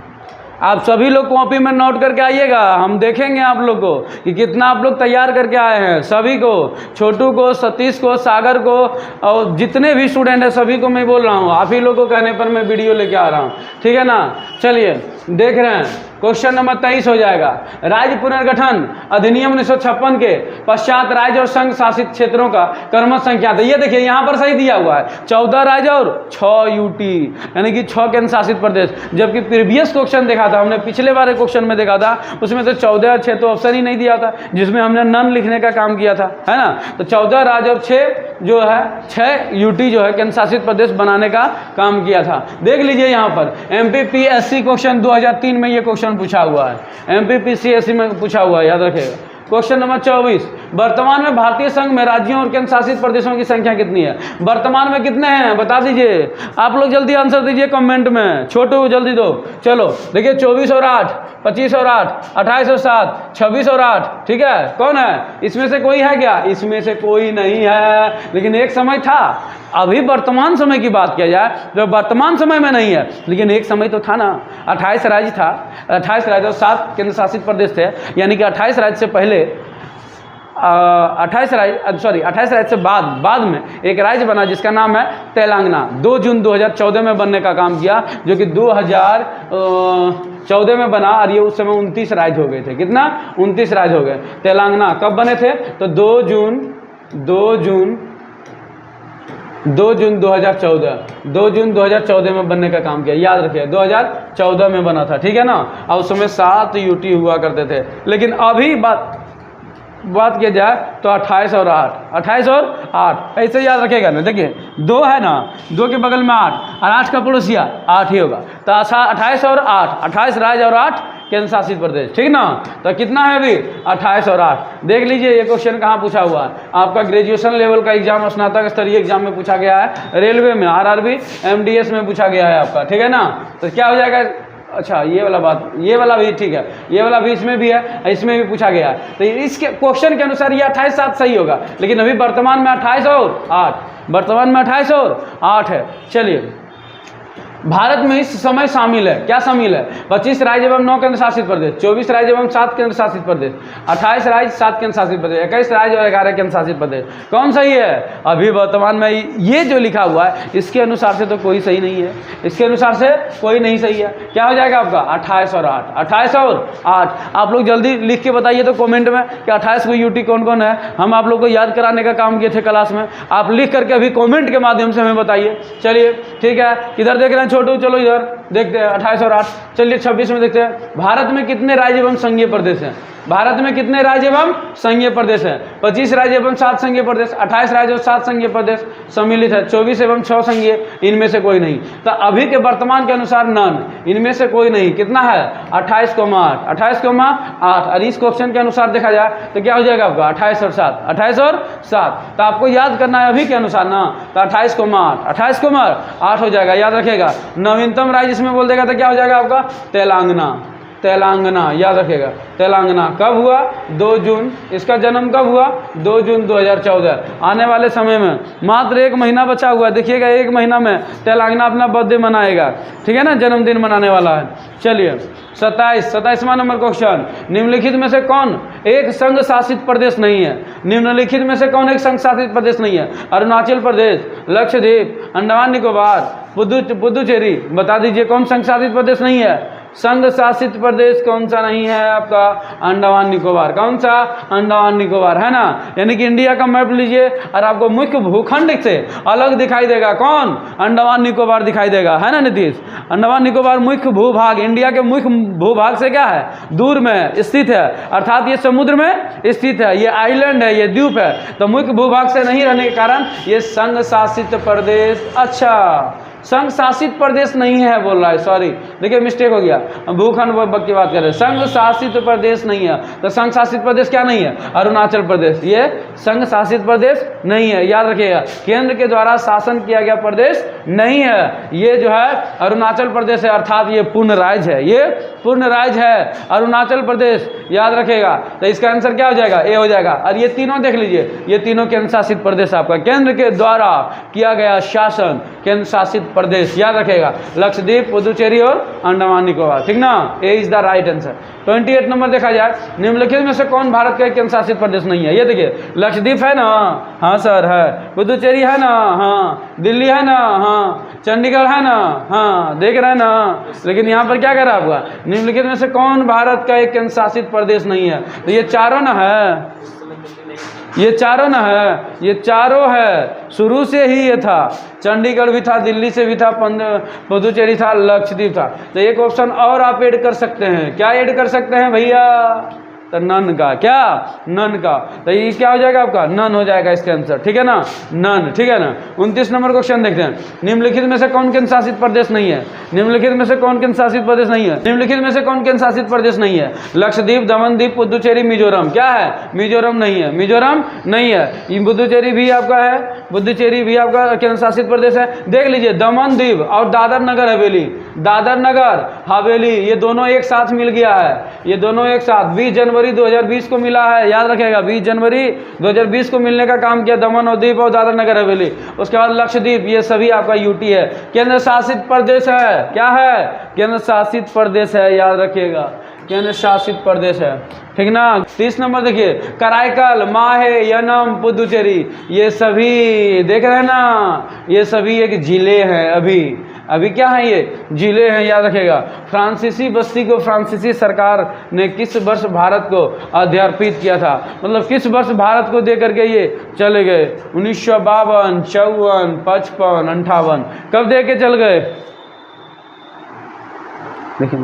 आप, सभी लोग कॉपी में नोट करके आइएगा, हम देखेंगे आप लोग को कि कितना आप लोग तैयार करके आए हैं। सभी को, छोटू को, सतीश को, सागर को, और जितने भी स्टूडेंट हैं सभी को मैं बोल रहा हूँ, आप ही लोग को कहने पर मैं वीडियो लेके आ रहा हूँ, ठीक है ना। चलिए देख रहे हैं क्वेश्चन नंबर 23 हो जाएगा, राज्य पुनर्गठन अधिनियम 1956 के पश्चात राज्य और संघ शासित क्षेत्रों का क्रमश संख्या था। ये देखिए यहाँ पर सही दिया हुआ है, 14 राज्य और 6 यूटी, यानी कि 6 केंद्र शासित प्रदेश। जबकि प्रीवियस क्वेश्चन देखा था हमने, पिछले बार क्वेश्चन में देखा था, उसमें तो 14 और 6 तो ऑप्शन ही नहीं दिया था, जिसमें हमने नन लिखने का काम किया था, है ना। तो 14 राज्य और 6 जो है 6 यूटी जो है केंद्र शासित प्रदेश बनाने का काम किया था। देख लीजिए यहाँ पर MPPSC क्वेश्चन 2003 में ये क्वेश्चन पूछा हुआ है, MPPSC में पूछा हुआ है, याद रखिएगा। क्वेश्चन नंबर 24, वर्तमान में भारतीय संघ में राज्यों और केंद्र शासित प्रदेशों की संख्या कितनी है। वर्तमान में कितने हैं बता दीजिए, आप लोग जल्दी आंसर दीजिए कमेंट में, छोटू जल्दी दो। चलो देखिए 24 और 8, 25 और 8, 28 और 7, 26 और 8, ठीक है। कौन है इसमें से, कोई है क्या, इसमें से कोई नहीं है, लेकिन एक समय था। अभी वर्तमान समय की बात किया जाए जो वर्तमान समय में नहीं है, लेकिन एक समय तो था ना, 28 राज्य था, 28 राज्य और 7 केंद्र शासित प्रदेश थे, यानी कि 28 राज्य से पहले 28 राज्य से बाद में एक राज्य बना जिसका नाम है तेलंगाना। 2 जून 2014 में बनने का काम किया, जो कि 2014 में बना, और ये उस समय 29 राज्य हो गए थे। कितना, 29 राज्य हो गए। तेलंगाना कब बने थे, तो 2 जून 2014 में बनने का काम किया, याद रखिए 2014 में बना था, ठीक है ना। और उस समय 7 यूटी हुआ करते थे, लेकिन अभी बात किया जाए तो 28 और 8 ऐसे याद रखेगा ना। देखिए 2 है ना, 2 के बगल में 8 और 8 का पड़ोसिया 8 ही होगा, तो 28 और 8, 28 राज्य और 8 केंद्र शासित प्रदेश, ठीक ना। तो कितना है अभी, 28 और 8। देख लीजिए ये क्वेश्चन कहाँ पूछा हुआ है, आपका ग्रेजुएशन लेवल का एग्जाम, स्नातक स्तरीय एग्जाम में पूछा गया है, रेलवे में, RRB MDS में पूछा गया है आपका, ठीक है ना। तो क्या हो जाएगा, अच्छा ये वाला भी ठीक है, ये वाला भी इसमें भी है, इसमें भी पूछा गया है। तो इसके क्वेश्चन के अनुसार ये 28 7 सही होगा, लेकिन अभी वर्तमान में 28 और 8, वर्तमान में 28 और 8 है। चलिए भारत में इस समय शामिल है, क्या शामिल है, 25 राज्य एवं 9 केंद्र शासित प्रदेश, 24 राज्य एवं 7 केंद्र शासित प्रदेश, 28 राज्य 7 केंद्र शासित प्रदेश, 21 राज्य और 11 केंद्र शासित प्रदेश। कौन सही है, अभी वर्तमान में ये जो लिखा हुआ है इसके अनुसार से तो कोई सही नहीं है, इसके अनुसार से कोई नहीं सही है। क्या हो जाएगा आपका, 28 और 8, 28 और 8। आप लोग जल्दी लिख के बताइए तो कॉमेंट में कि 28 को यूटी कौन कौन है, हम आप लोग को याद कराने का काम किए थे क्लास में, आप लिख करके अभी कॉमेंट के माध्यम से हमें बताइए। चलिए ठीक है, किधर देख रहे हैं छोटू, चलो इधर देखते हैं 28 और 8। चलिए 26 में देखते हैं, भारत में कितने राज्य एवं संघीय प्रदेश हैं। भारत में कितने राज्य एवं संघीय प्रदेश हैं, 25 राज्य एवं 7 संघीय प्रदेश, 28 राज्य और 7 संघीय प्रदेश सम्मिलित है, 24 एवं 6 संघीय, इनमें से कोई नहीं। तो अभी के वर्तमान के अनुसार नन, इनमें से कोई नहीं। कितना है, 28,8, 28,8। और इस क्वेश्चन के अनुसार देखा जाए तो क्या हो जाएगा आपका, 28 और 7, 28 और 7। तो आपको याद करना है अभी के अनुसार ना, तो 28,8, 28,8 हो जाएगा, याद रखेगा। नवीनतम राज्य इसमें बोल देगा तो क्या हो जाएगा आपका, तेलंगाना, तेलंगाना, याद रखेगा। तेलंगाना कब हुआ, 2 जून। इसका जन्म कब हुआ, 2 जून 2014। आने वाले समय में मात्र 1 महीना बचा हुआ है, देखिएगा 1 महीना में तेलंगाना अपना बर्थडे मनाएगा, ठीक है ना, जन्मदिन मनाने वाला है। चलिए 27वां नंबर क्वेश्चन, निम्नलिखित में से कौन एक संघ शासित प्रदेश नहीं है। निम्नलिखित में से कौन एक संघ शासित प्रदेश नहीं है, अरुणाचल प्रदेश, लक्षद्वीप, अंडमान निकोबार, पुदुचेरी। बता दीजिए कौन संघ शासित प्रदेश नहीं है, संघ शासित प्रदेश कौन सा नहीं है आपका? अंडमान निकोबार। कौन सा? अंडमान निकोबार, है ना। यानी कि इंडिया का मैप लीजिए और आपको मुख्य भूखंड से अलग दिखाई देगा। कौन? अंडमान निकोबार दिखाई देगा, है ना नीतीश। अंडमान निकोबार मुख्य भूभाग, इंडिया के मुख्य भूभाग से क्या है? दूर में स्थित है, अर्थात ये समुद्र में स्थित है, ये आइलैंड है, ये द्वीप है। तो मुख्य भूभाग से नहीं रहने के कारण ये संघ शासित प्रदेश, अच्छा संघ शासित प्रदेश नहीं है बोल रहा है, सॉरी देखिए मिस्टेक हो गया, भूखंड की बात कर रहे हैं, संघ शासित प्रदेश नहीं है। तो संघ शासित प्रदेश क्या नहीं है? अरुणाचल प्रदेश, ये संघ शासित प्रदेश नहीं है, याद रखिएगा। केंद्र के द्वारा शासन किया गया प्रदेश नहीं है, ये जो है अरुणाचल प्रदेश है, अर्थात ये पूर्ण राज्य है, ये पूर्ण राज्य है अरुणाचल प्रदेश, याद रखिएगा। तो इसका आंसर क्या हो जाएगा? ए हो जाएगा। और ये तीनों देख लीजिए, ये तीनों केंद्र शासित प्रदेश आपका केंद्र के द्वारा किया गया शासन, केंद्र शासित प्रदेश, याद रखेगा। लक्षद्वीप, पुदुचेरी और अंडमान निकोबार, ठीक ना। A is the right answer. 28 number देखा जाए, निम्नलिखित में से कौन भारत का केंद्र शासित प्रदेश नहीं है? ये देखिए, लक्षद्वीप है ना, हाँ सर है, पुदुचेरी है ना, हाँ, दिल्ली है ना, हाँ, चंडीगढ़ है ना, हाँ, देख रहे हैं ना। लेकिन यहाँ पर क्या कर रहा है आपका? निम्नलिखित में से कौन भारत का एक केंद्र शासित प्रदेश नहीं है? तो ये चारों ना है, ये चारों ना है, ये चारों है, शुरू से ही ये था। चंडीगढ़ भी था, दिल्ली से भी था, पुदुचेरी था, लक्षद्वीप था। तो एक ऑप्शन और आप ऐड कर सकते हैं, क्या ऐड कर सकते हैं भैया? तो नन का, क्या? नन का। तो ये क्या हो जाएगा आपका? नन हो जाएगा इसका आंसर, ठीक है ना, नन, ठीक है ना। 29 नंबर क्वेश्चन देखते हैं, निम्नलिखित में से कौन केंद्र शासित प्रदेश नहीं है? निम्नलिखित में से कौन केंद्र शासित प्रदेश नहीं है? निम्नलिखित में से कौन केंद्र शासित प्रदेश नहीं है? लक्षद्वीप, दमनदीप, पुदुचेरी, मिजोरम, क्या है? मिजोरम नहीं है, मिजोरम नहीं है। ये पुदुचेरी भी आपका है, पुदुचेरी भी आपका केंद्र शासित प्रदेश है। देख लीजिए, दमनदीप और दादर नगर हवेली, दादर नगर हवेली, ये दोनों एक साथ मिल गया है, ये दोनों एक साथ 20 जनवरी 2020 को मिला है, याद रखेगा। 20 जनवरी 2020 को मिलने का काम किया दमन और दीप और दादर नगर हवेली। उसके बाद लक्षद्वीप, ये सभी आपका यूटी है, केंद्र शासित प्रदेश है, क्या है? केंद्र शासित प्रदेश है, याद रखिएगा, केंद्र शासित प्रदेश है, ठीक ना। 30 नंबर देखिए, कराईकल, माहे, यनम, पुदुचेरी, ये सभी देख रहे हैं ना, ये सभी एक जिले हैं। अभी क्या है? ये जिले हैं, याद रखेगा। फ्रांसीसी बस्ती को फ्रांसीसी सरकार ने किस वर्ष भारत को अध्यार्पित किया था? मतलब किस वर्ष भारत को दे करके ये चले गए? 1952, 54, 55, 58, कब दे के चल गए? देखिए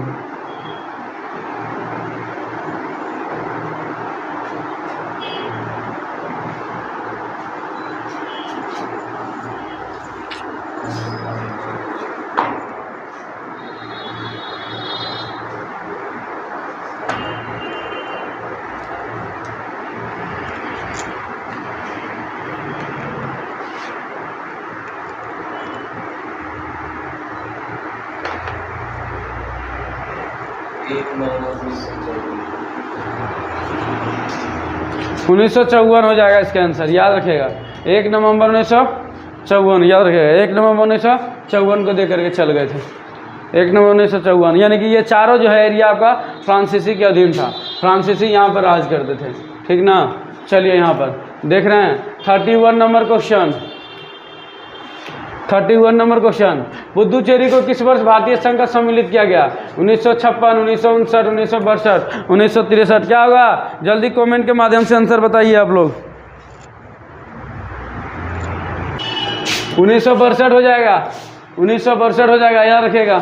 1954 हो जाएगा इसका आंसर, याद रखेगा। 1 नवंबर 1954, याद रखेगा। 1 नवंबर 1954 को दे करके चल गए थे, 1 नवंबर 1954। यानी कि ये चारों जो है एरिया आपका फ्रांसीसी के अधीन था, फ्रांसीसी यहाँ पर राज करते थे, ठीक ना। चलिए यहाँ पर देख रहे हैं 31 number question, 31 number question, Puducherry को किस वर्ष भारतीय संघ का सम्मिलित किया गया? 1956, 1959, 1962, 1963, क्या होगा? जल्दी कमेंट के माध्यम से आंसर बताइए आप लोग। 1962 हो जाएगा, 1962 हो जाएगा, याद रखिएगा।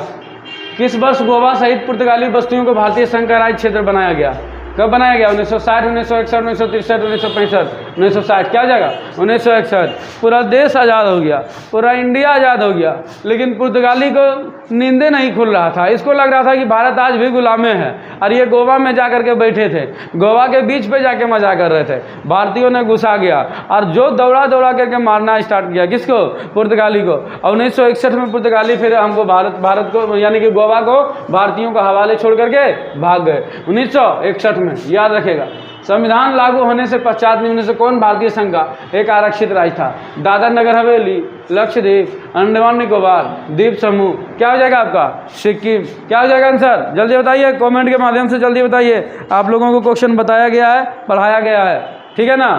किस वर्ष गोवा सहित पुर्तगाली बस्तियों को भारतीय संघ का राज्य क्षेत्र बनाया गया? कब बनाया गया? 1960, 1961, 1963, 1965, 1960, क्या हो जाएगा? 1961। पूरा देश आज़ाद हो गया, पूरा इंडिया आज़ाद हो गया, लेकिन पुर्तगाली को नींदें नहीं खुल रहा था। इसको लग रहा था कि भारत आज भी गुलामे है, और ये गोवा में जा करके बैठे थे, गोवा के बीच पे जाके मजा कर रहे थे। भारतीयों ने घुसा गया और जो दौड़ा करके मारना स्टार्ट किया, किसको? पुर्तगाली को। और 1961 में पुर्तगाली फिर हमको भारत को यानी कि गोवा को भारतीयों को हवाले छोड़ करके भाग गए 1961 में, याद रखेगा। संविधान लागू होने से पश्चात निम्न से कौन भारतीय संघ का एक आरक्षित राज्य था? दादर नगर हवेली, लक्षद्वीप, अंडमान निकोबार, द्वीप समूह, क्या हो जाएगा आपका? सिक्किम, क्या हो जाएगा आंसर? जल्दी बताइए, कमेंट के माध्यम से जल्दी बताइए। आप लोगों को क्वेश्चन बताया गया है, पढ़ाया गया है, ठीक है ना।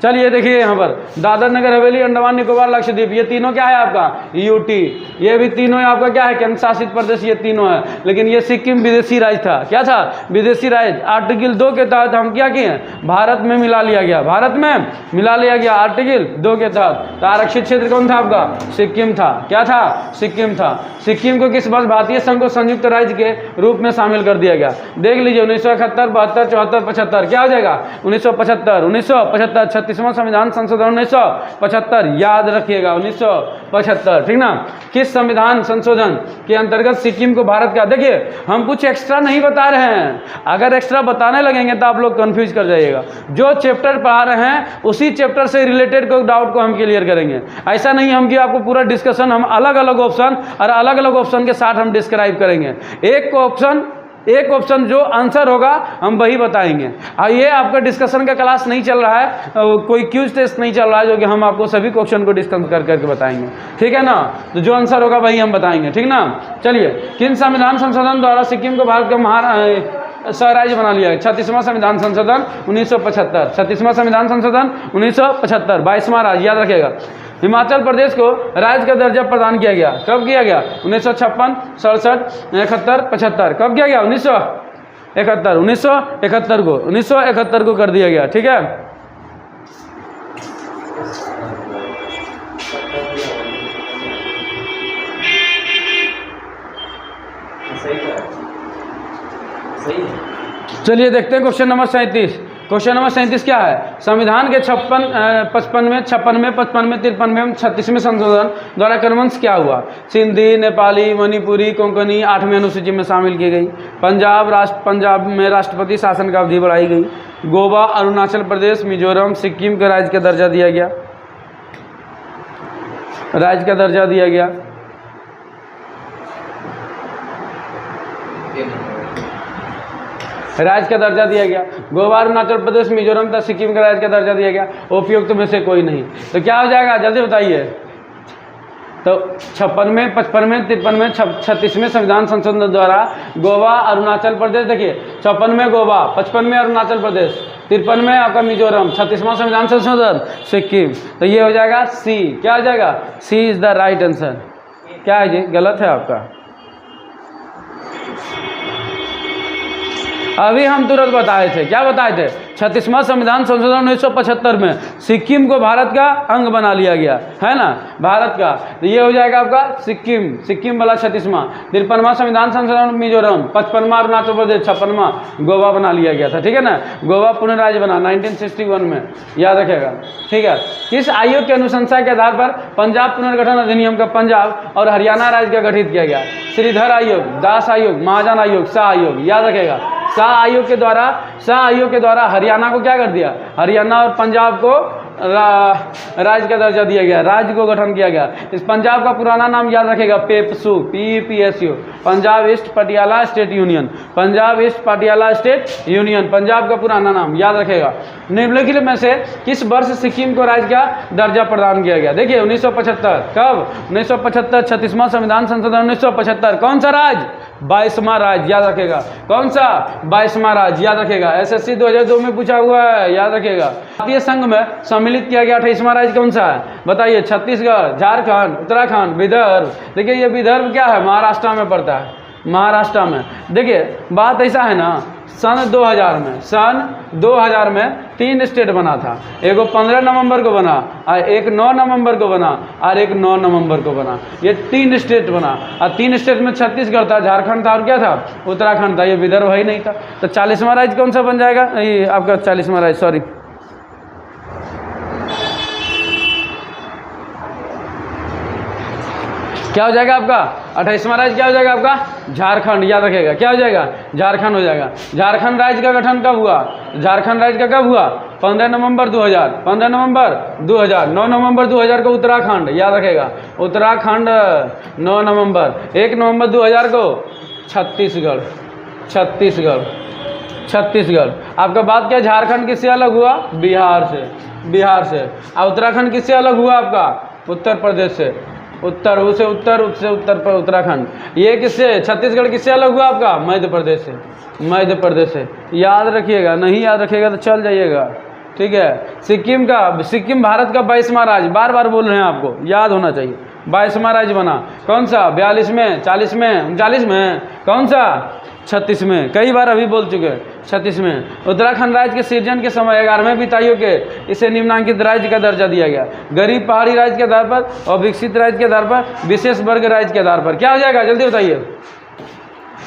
चलिए देखिए यहाँ पर दादर नगर हवेली, अंडमान निकोबार, लक्षद्वीप, ये तीनों क्या है आपका यूटी। ये भी तीनों आपका क्या है केंद्र शासित प्रदेश, ये तीनों है। लेकिन ये सिक्किम विदेशी राज्य था। क्या था? विदेशी राज्य। आर्टिकल 2 के तहत हम क्या किए? भारत में मिला लिया गया, भारत में मिला लिया गया आर्टिकल 2 के तहत। तो आरक्षित क्षेत्र कौन था आपका? सिक्किम था। क्या था? सिक्किम था। सिक्किम को किस वर्ष भारतीय संघ को संयुक्त राज्य के रूप में शामिल कर दिया गया? देख लीजिए 1971, 72, 74, 75। क्या हो जाएगा? 1975, 1975 36वां संविधान संशोधन 1975, याद रखिएगा 1975, ठीक ना। किस संविधान संशोधन के अंतर्गत सिक्किम को भारत का, देखिए हम कुछ एक्स्ट्रा नहीं बता रहे हैं, अगर एक्स्ट्रा बताने लगेंगे तो आप लोग कंफ्यूज कर जाइएगा। जो चैप्टर पढ़ा रहे हैं उसी चैप्टर से रिलेटेड कोई डाउट को हम क्लियर करेंगे। ऐसा नहीं हम कि आपको पूरा डिस्कशन हम अलग अलग ऑप्शन और अलग अलग ऑप्शन के साथ हम डिस्क्राइब करेंगे। एक ऑप्शन जो आंसर होगा हम वही बताएंगे। ये आपका डिस्कशन का क्लास नहीं चल रहा है, कोई क्यूज टेस्ट नहीं चल रहा है जो कि हम आपको सभी क्वेश्चन को डिस्कस करके बताएंगे, ठीक है ना। तो जो आंसर होगा वही हम बताएंगे, ठीक ना। चलिए, किन संविधान संशोधन द्वारा सिक्किम को भारत का स्वराज्य बना लिया? 36वां संविधान संशोधन 1975, 36वां संविधान संशोधन 1975, 22वां राज्य, याद रखिएगा। हिमाचल प्रदेश को राज्य का दर्जा प्रदान किया गया, कब किया गया? 1956, 67, 71, 75। कब किया गया? 1971 को कर दिया गया, ठीक है। चलिए देखते हैं क्वेश्चन नंबर 37। क्वेश्चन नंबर 37 क्या है? संविधान के 56वें, 55वें, 53वें, 36वें संशोधन द्वारा क्रमश क्या हुआ? सिंधी, नेपाली, मणिपुरी, कोंकणी 8वें अनुसूची में शामिल की गई। पंजाब में राष्ट्रपति शासन का अवधि बढ़ाई गई। गोवा, अरुणाचल प्रदेश, मिजोरम, सिक्किम को राज्य का दर्जा दिया गया, राज्य का दर्जा दिया गया। राज्य का दर्जा दिया गया। गोवा, अरुणाचल प्रदेश, मिजोरम तथा सिक्किम का राज्य का दर्जा दिया गया। उपयुक्त में से कोई नहीं। तो क्या हो जाएगा? जल्दी बताइए। तो 56वें, 55वें, 53वें, 36वें संविधान संशोधन द्वारा गोवा, अरुणाचल प्रदेश, देखिए 56वें गोवा, 55वें अरुणाचल प्रदेश, 53वें आपका मिजोरम, 36वां संविधान संशोधन सिक्किम। तो ये हो जाएगा सी। क्या हो जाएगा? सी इज द राइट आंसर। क्या है जी? गलत है आपका। अभी हम तुरंत बताए थे, क्या बताए थे? 36वां संविधान संशोधन 1975 में सिक्किम को भारत का अंग बना लिया गया, है ना, भारत का। तो ये हो जाएगा आपका सिक्किम वाला 36वां। 53वां संविधान संशोधन मिजोरम, 55वां अरुणाचल प्रदेश, 56वां गोवा बना लिया गया था, ठीक है ना। गोवा पुनः राज्य बना 1961 में, याद रखेगा, ठीक है। किस आयोग की अनुशंसा के आधार पर पंजाब पुनर्गठन अधिनियम का पंजाब और हरियाणा राज्य का गठित किया गया? श्रीधर आयोग, दास आयोग, महाजन आयोग, शाह आयोग, याद रखेगा। शाह आयोग के द्वारा हरियाणा को क्या कर दिया? हरियाणा और पंजाब को राज्य का दर्जा दिया गया, राज्य को गठन किया गया। इस पंजाब का पुराना नाम याद रखेगा, पेपसू, PEPSU, Punjab east Patiala state union, Punjab east Patiala state union, Punjab का पुराना नाम याद रखेगा। निम्नलिखित में से किस वर्ष सिक्किम को राज्य का दर्जा प्रदान किया गया? देखिए 1975। कब? 1975, 36वां संविधान संशोधन 1975। कौन सा राज्य? 22वां राज्य, याद रखेगा। कौन सा? 22वां राज्य, याद रखेगा। SSC 2002 में पूछा हुआ है, याद रखेगा। भारतीय संघ में सम्मिलित किया गया 28वां राज्य कौन सा है? बताइए। छत्तीसगढ़, झारखंड, उत्तराखंड, विदर्भ। देखिए ये विदर्भ क्या है? महाराष्ट्र में पड़ता है, महाराष्ट्र में। देखिए बात ऐसा है ना, सन 2000 में 3 स्टेट बना था। एक 15 नवंबर को बना, और एक 9 नवंबर को बना, और एक 9 नवंबर को बना। ये 3 स्टेट बना, और 3 स्टेट में छत्तीसगढ़ था, झारखंड था, और क्या था? उत्तराखंड था। ये विदर्भ ही नहीं था। तो 40वां राज्य कौन सा बन जाएगा? ये आपका 40वां राज्य, सॉरी, क्या हो जाएगा आपका? 28वां राज्य क्या हो जाएगा आपका? झारखंड, याद रखेगा। क्या हो जाएगा? झारखंड हो जाएगा। झारखंड राज्य का गठन कब हुआ? झारखंड राज्य का कब हुआ? 15 नवंबर 2000, 15 नवंबर 2000, 9 नवंबर 2000 को उत्तराखंड, याद रखेगा। उत्तराखंड 9 नवंबर, 1 नवंबर 2000 को छत्तीसगढ़। आपका बात क्या? झारखंड किससे अलग हुआ? बिहार से। और उत्तराखंड किससे अलग हुआ आपका? उत्तर प्रदेश से। उत्तर पर उत्तराखंड। ये किससे? छत्तीसगढ़ किससे अलग हुआ आपका? मध्य प्रदेश से। याद रखिएगा, नहीं याद रखिएगा तो चल जाइएगा, ठीक है। सिक्किम भारत का 22वां राज्य, बार बार बोल रहे हैं, आपको याद होना चाहिए। 22वां राज्य बना, कौन सा? 42 में, 40 में, 39 में, कौन सा? 36 में, कई बार अभी बोल चुके हैं, 36 में। उत्तराखंड राज्य के सृजन के समय 11वें वित्तायोग के इसे निम्नांकित राज्य का दर्जा दिया गया। गरीब पहाड़ी राज्य के आधार पर और विकसित राज्य के आधार पर, विशेष वर्ग राज्य के आधार पर। क्या हो जाएगा जल्दी बताइए,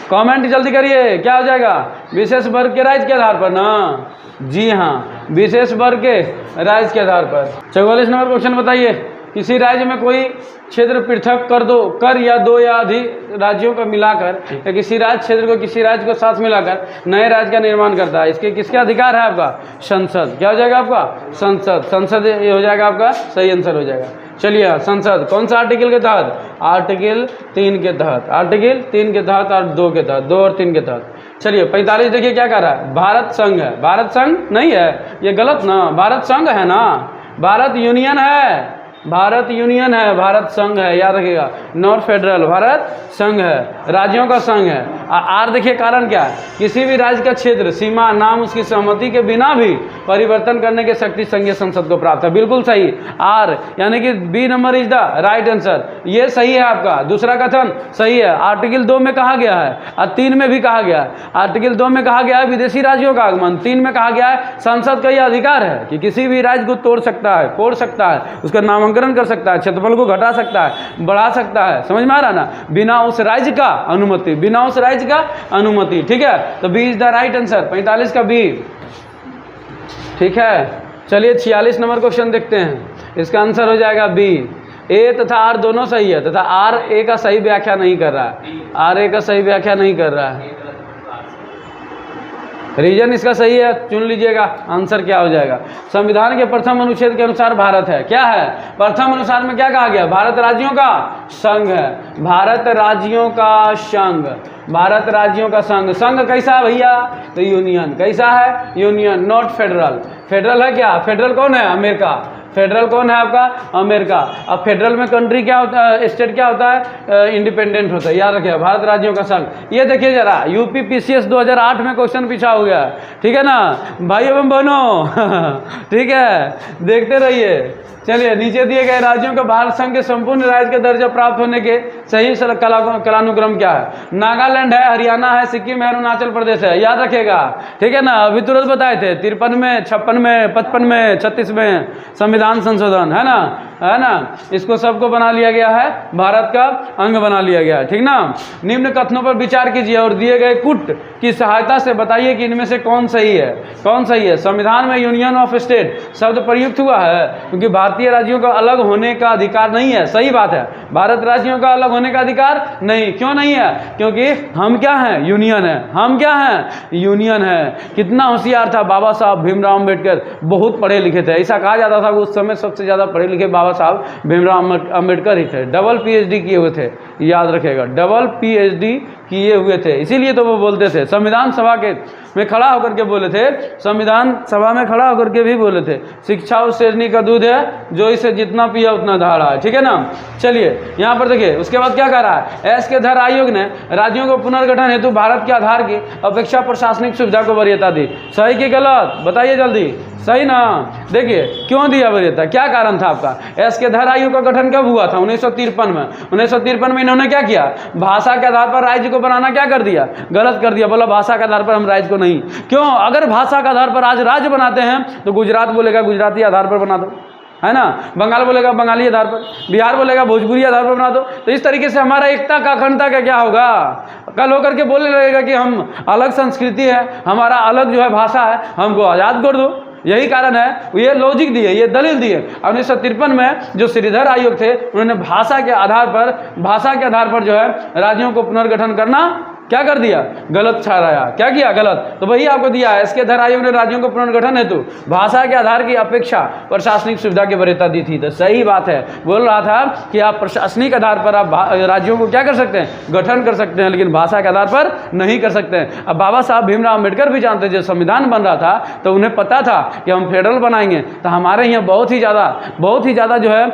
कमेंट जल्दी करिए, क्या हो जाएगा? विशेष वर्ग के राज्य के आधार पर ना, जी हाँ, विशेष वर्ग के राज्य के आधार पर। 44 नंबर क्वेश्चन बताइए, किसी राज्य में कोई क्षेत्र पृथक कर या दो या अधिक राज्यों को मिलाकर या किसी राज्य क्षेत्र को किसी राज्य को साथ मिलाकर नए राज्य का निर्माण करता है, इसके किसके अधिकार है? आपका संसद। क्या हो जाएगा आपका? संसद। संसद ये हो जाएगा आपका सही आंसर हो जाएगा। चलिए, संसद कौन सा आर्टिकल के तहत? आर्टिकल 3 के तहत, आर्टिकल 3 के तहत और 2 के तहत, 2 और 3 के तहत। चलिए 45 देखिए क्या कह रहा है, भारत संघ है। भारत संघ नहीं है, ये गलत ना, भारत संघ है ना, भारत यूनियन है, भारत यूनियन है, भारत संघ है, याद रखिएगा, नॉट फेडरल, भारत संघ है, राज्यों का संघ है। आर देखिए कारण क्या है, किसी भी राज्य का क्षेत्र, सीमा, नाम उसकी सहमति के बिना भी परिवर्तन करने की शक्ति संघीय संसद को प्राप्त है। बिल्कुल सही, आर यानी कि B number is the right answer, ये सही है आपका। दूसरा कथन सही है, आर्टिकल 2 में कहा गया है और 3 में भी कहा गया है। आर्टिकल 2 में कहा गया है विदेशी राज्यों का आगमन, 3 में कहा गया है संसद का यह अधिकार है कि किसी भी राज्य को तोड़ सकता है, फोड़ सकता है, उसका नामांकन कर सकता है, क्षेत्रफल को घटा सकता है, बढ़ा सकता है, समझ में आ रहा ना, बिना उस राज्य का अनुमति, बिना उस राज्य का अनुमति। ठीक है, तो B is the right answer, 45 का बी। ठीक है, चलिए 46 नंबर क्वेश्चन देखते हैं, इसका आंसर हो जाएगा बी। ए तथा आर दोनों सही है, तथा आर ए का सही व्याख्या नहीं कर रहा है, आर ए का सही व्याख्या नहीं कर रहा है। रीजन इसका सही है, चुन लीजिएगा, आंसर क्या हो जाएगा? संविधान के प्रथम अनुच्छेद के अनुसार भारत है, क्या है? प्रथम अनुसार में क्या कहा गया? भारत राज्यों का संघ है, भारत राज्यों का संघ, भारत राज्यों का संघ। संघ कैसा है भैया? तो यूनियन। कैसा है? Union, not federal. फेडरल है क्या? फेडरल कौन है? अमेरिका। फेडरल कौन है आपका? अमेरिका। अब फेडरल में कंट्री क्या होता है, स्टेट क्या होता है? इंडिपेंडेंट होता है, याद रखिए, भारत राज्यों का संघ। ये देखिए जरा, यूपी पीसीएस 2008 में क्वेश्चन पूछा हो गया, ठीक है ना भाई एवं बहनों, ठीक है, देखते रहिए। चलिए, नीचे दिए गए राज्यों को भारत संघ के संपूर्ण राज्य का दर्जा प्राप्त होने के सही कालानुक्रम क्या है? नागालैंड है, हरियाणा है, सिक्किम है, अरुणाचल प्रदेश है, याद रखेगा, ठीक है ना। अभी तुरंत बताए थे, 53 में, 56 में, 55 में, 36 में संविधान संशोधन है ना, है ना, इसको सबको बना लिया गया है, भारत का अंग बना लिया गया है, ठीक ना। निम्न कथनों पर विचार कीजिए और दिए गए कुट की सहायता से बताइए कि इनमें से कौन सही है, कौन सही है। संविधान में यूनियन ऑफ स्टेट शब्द प्रयुक्त हुआ है क्योंकि भारतीय राज्यों का अलग होने का अधिकार नहीं है, सही बात है, भारत राज्यों का अलग होने का अधिकार नहीं। क्यों नहीं है? क्योंकि हम क्या हैं? यूनियन है। हम क्या हैं? यूनियन है। कितना होशियार था बाबा साहब भीमराव अम्बेडकर, बहुत पढ़े लिखे थे, ऐसा कहा जाता था कि उस समय सबसे ज़्यादा पढ़े लिखे बाबा साहब भीमराव अम्बेडकर ही थे। डबल पीएचडी किए हुए थे, याद रखेगा, डबल पीएचडी किए हुए थे, इसीलिए तो वो बोलते थे, संविधान सभा के में खड़ा होकर के बोले थे, संविधान सभा में खड़ा होकर के भी बोले थे, शिक्षा उस शेरनी का दूध है जो इसे जितना पिया उतना दहाड़ा है, ठीक है ना। चलिए यहाँ पर देखिए, उसके बाद क्या कह रहा है, एस के धर आयोग ने राज्यों को पुनर्गठन हेतु भारत के आधार की अपेक्षा प्रशासनिक सुविधा को वरीयता दी। सही कि गलत? बताइए जल्दी, सही ना। देखिए क्यों दिया वरीयता, क्या कारण था आपका? एस के धर आयोग का गठन कब हुआ था? 1953 में। 1953 में इन्होंने क्या किया? भाषा के आधार पर राज्य को बनाना क्या कर दिया? गलत कर दिया, बोला भाषा के आधार पर हम राज्य को नहीं। क्यों? अगर भाषा के आधार पर आज राज्य बनाते हैं तो गुजरात बोलेगा गुजराती आधार पर बना दो, है ना, बंगाल बोलेगा बंगाली आधार पर, बिहार बोलेगा भोजपुरी आधार पर बना दो। तो इस तरीके से हमारा एकता का अखंडता का क्या होगा? कल होकर के बोलने लगेगा कि हम अलग संस्कृति है, हमारा अलग जो है भाषा है, हमको आज़ाद कर दो। यही कारण है, ये लॉजिक दिए, ये दलील दिए। 1953 में जो श्रीधर आयोग थे, उन्होंने भाषा के आधार पर जो है राज्यों को पुनर्गठन करना क्या कर दिया? गलत ठहराया। क्या किया? गलत। तो वही आपको दिया है, इसके धर आयोग ने राज्यों को पुनर्गठन हेतु भाषा के आधार की अपेक्षा प्रशासनिक सुविधा की वरीयता दी थी। तो सही बात है, बोल रहा था कि आप प्रशासनिक आधार पर आप राज्यों को क्या कर सकते हैं? गठन कर सकते हैं, लेकिन भाषा के आधार पर नहीं कर सकते हैं। अब बाबा साहब भीमराव अम्बेडकर भी जानते, जब संविधान बन रहा था तो उन्हें पता था कि हम फेडरल बनाएंगे तो हमारे यहाँ बहुत ही ज़्यादा जो है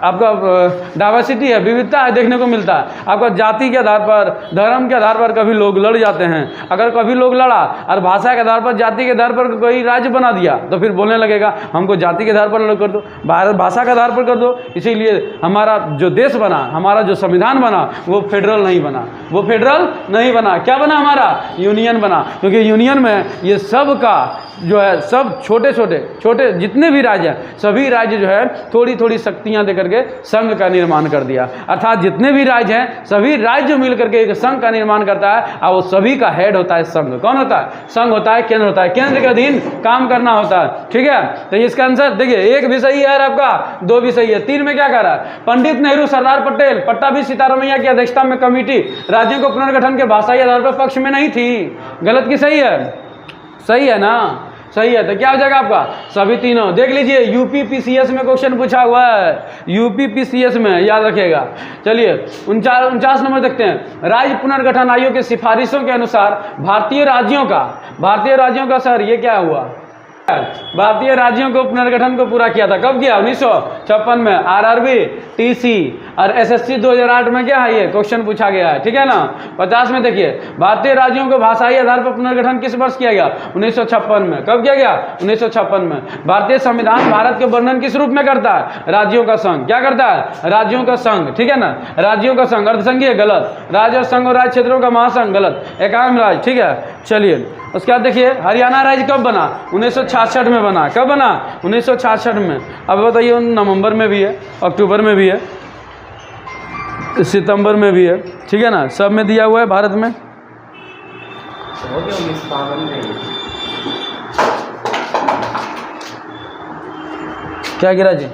आपका डाइवर्सिटी है, विविधता है, देखने को मिलता है। आपका जाति के आधार पर, धर्म के आधार पर कभी लोग लड़ जाते हैं। अगर कभी लोग लड़ा और भाषा के आधार पर, जाति के आधार पर कोई राज्य बना दिया तो फिर बोलने लगेगा हमको जाति के आधार पर कर दो, भाषा के आधार पर कर दो। इसीलिए हमारा जो देश बना, हमारा जो संविधान बना, वो फेडरल नहीं बना, वो फेडरल नहीं बना। क्या बना? हमारा यूनियन बना। क्योंकि यूनियन में ये सब का जो है, सब छोटे छोटे जितने भी राज्य हैं, सभी राज्य जो है थोड़ी थोड़ी शक्तियां देकर के संघ का निर्माण कर दिया। अर्थात जितने भी राज्य हैं, सभी राज्य मिल करके एक संघ का निर्माण करता है और वो सभी का हेड होता है संघ। कौन होता है? संघ होता है, केंद्र होता है, केंद्र के अधीन काम करना होता है। ठीक है, तो इसका आंसर देखिए, एक भी सही है आपका, दो भी सही है, तीन में क्या कह रहा है? पंडित नेहरू, सरदार पटेल, पट्टाभी सीतारमैया की अध्यक्षता में कमेटी राज्यों को पुनर्गठन के भाषाई आधार पर पक्ष में नहीं थी। गलत की सही है? सही है ना? सही है। तो क्या हो जाएगा आपका? सभी तीनों। देख लीजिए, यूपी पीसीएस में क्वेश्चन पूछा हुआ है, यूपी पीसीएस में, याद रखिएगा। चलिए 49 नंबर देखते हैं। राज्य पुनर्गठन आयोग की सिफारिशों के अनुसार भारतीय राज्यों का सर ये क्या हुआ? भारतीय राज्यों को पुनर्गठन को पूरा किया था। कब किया? 1956 में। आरआरबी, टीसी और एसएससी 2008 में क्या है? ये क्वेश्चन पूछा गया है। ठीक है ना? 50 में देखिए, भारतीय राज्यों को भाषाई आधार पर पुनर्गठन किस वर्ष किया गया? 1956 में। कब किया गया? 1956 में। भारतीय संविधान भारत के वर्णन किस रूप में करता है? राज्यों का संघ। क्या करता है? राज्यों का संघ। ठीक है ना? राज्यों का संघ। अर्धसंघीय गलत, राज्य और संघ और राज्य क्षेत्रों का महासंघ गलत, एकांग राज्य। ठीक है, चलिए उसके बाद देखिए, हरियाणा राज्य कब बना? 1966 में बना। कब बना? 1966 में। अब बताइए, नवंबर में भी है, अक्टूबर में भी है, सितंबर में भी है। ठीक है ना? सब में दिया हुआ है भारत में। क्या गिरा जी?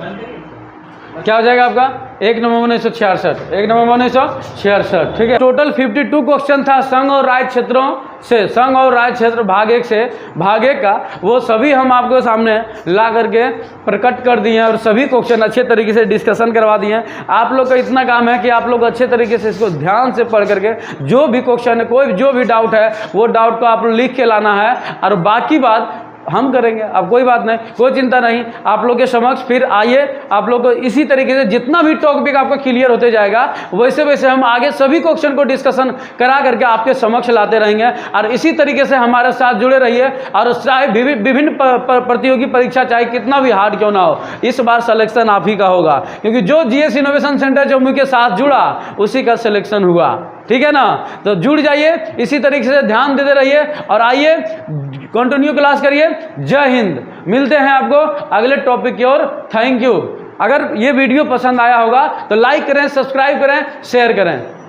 क्या हो जाएगा आपका? 1 नवंबर 1966, 1 नवंबर 1966। ठीक है, टोटल 52 क्वेश्चन था संघ और राज्य क्षेत्रों से, संघ और राज्य क्षेत्र भाग 1 से। भाग 1 का वो सभी हम आपको सामने ला करके प्रकट कर दिए हैं और सभी क्वेश्चन अच्छे तरीके से डिस्कशन करवा दिए हैं। आप लोग का इतना काम है कि आप लोग अच्छे तरीके से इसको ध्यान से पढ़ करके जो भी क्वेश्चन है, कोई जो भी डाउट है, वो डाउट को आप लिख के लाना है और बाकी बात हम करेंगे। अब कोई बात नहीं, कोई चिंता नहीं, आप लोग के समक्ष फिर आइए। आप लोग को इसी तरीके से जितना भी टॉपिक आपका क्लियर होते जाएगा, वैसे वैसे हम आगे सभी क्वेश्चन को डिस्कशन करा करके आपके समक्ष लाते रहेंगे। और इसी तरीके से हमारे साथ जुड़े रहिए। और चाहे विभिन्न प्रतियोगी परीक्षा चाहे कितना भी हार्ड क्यों ना हो, इस बार सिलेक्शन आप ही का होगा, क्योंकि जो जीएस इनोवेशन सेंटर जम्मू के साथ जुड़ा उसी का सिलेक्शन हुआ। ठीक है ना? तो जुड़ जाइए, इसी तरीके से ध्यान देते रहिए और आइए कंटिन्यू क्लास करिए। जय हिंद। मिलते हैं आपको अगले टॉपिक की ओर। Thank you. अगर ये वीडियो पसंद आया होगा तो लाइक करें, सब्सक्राइब करें, शेयर करें।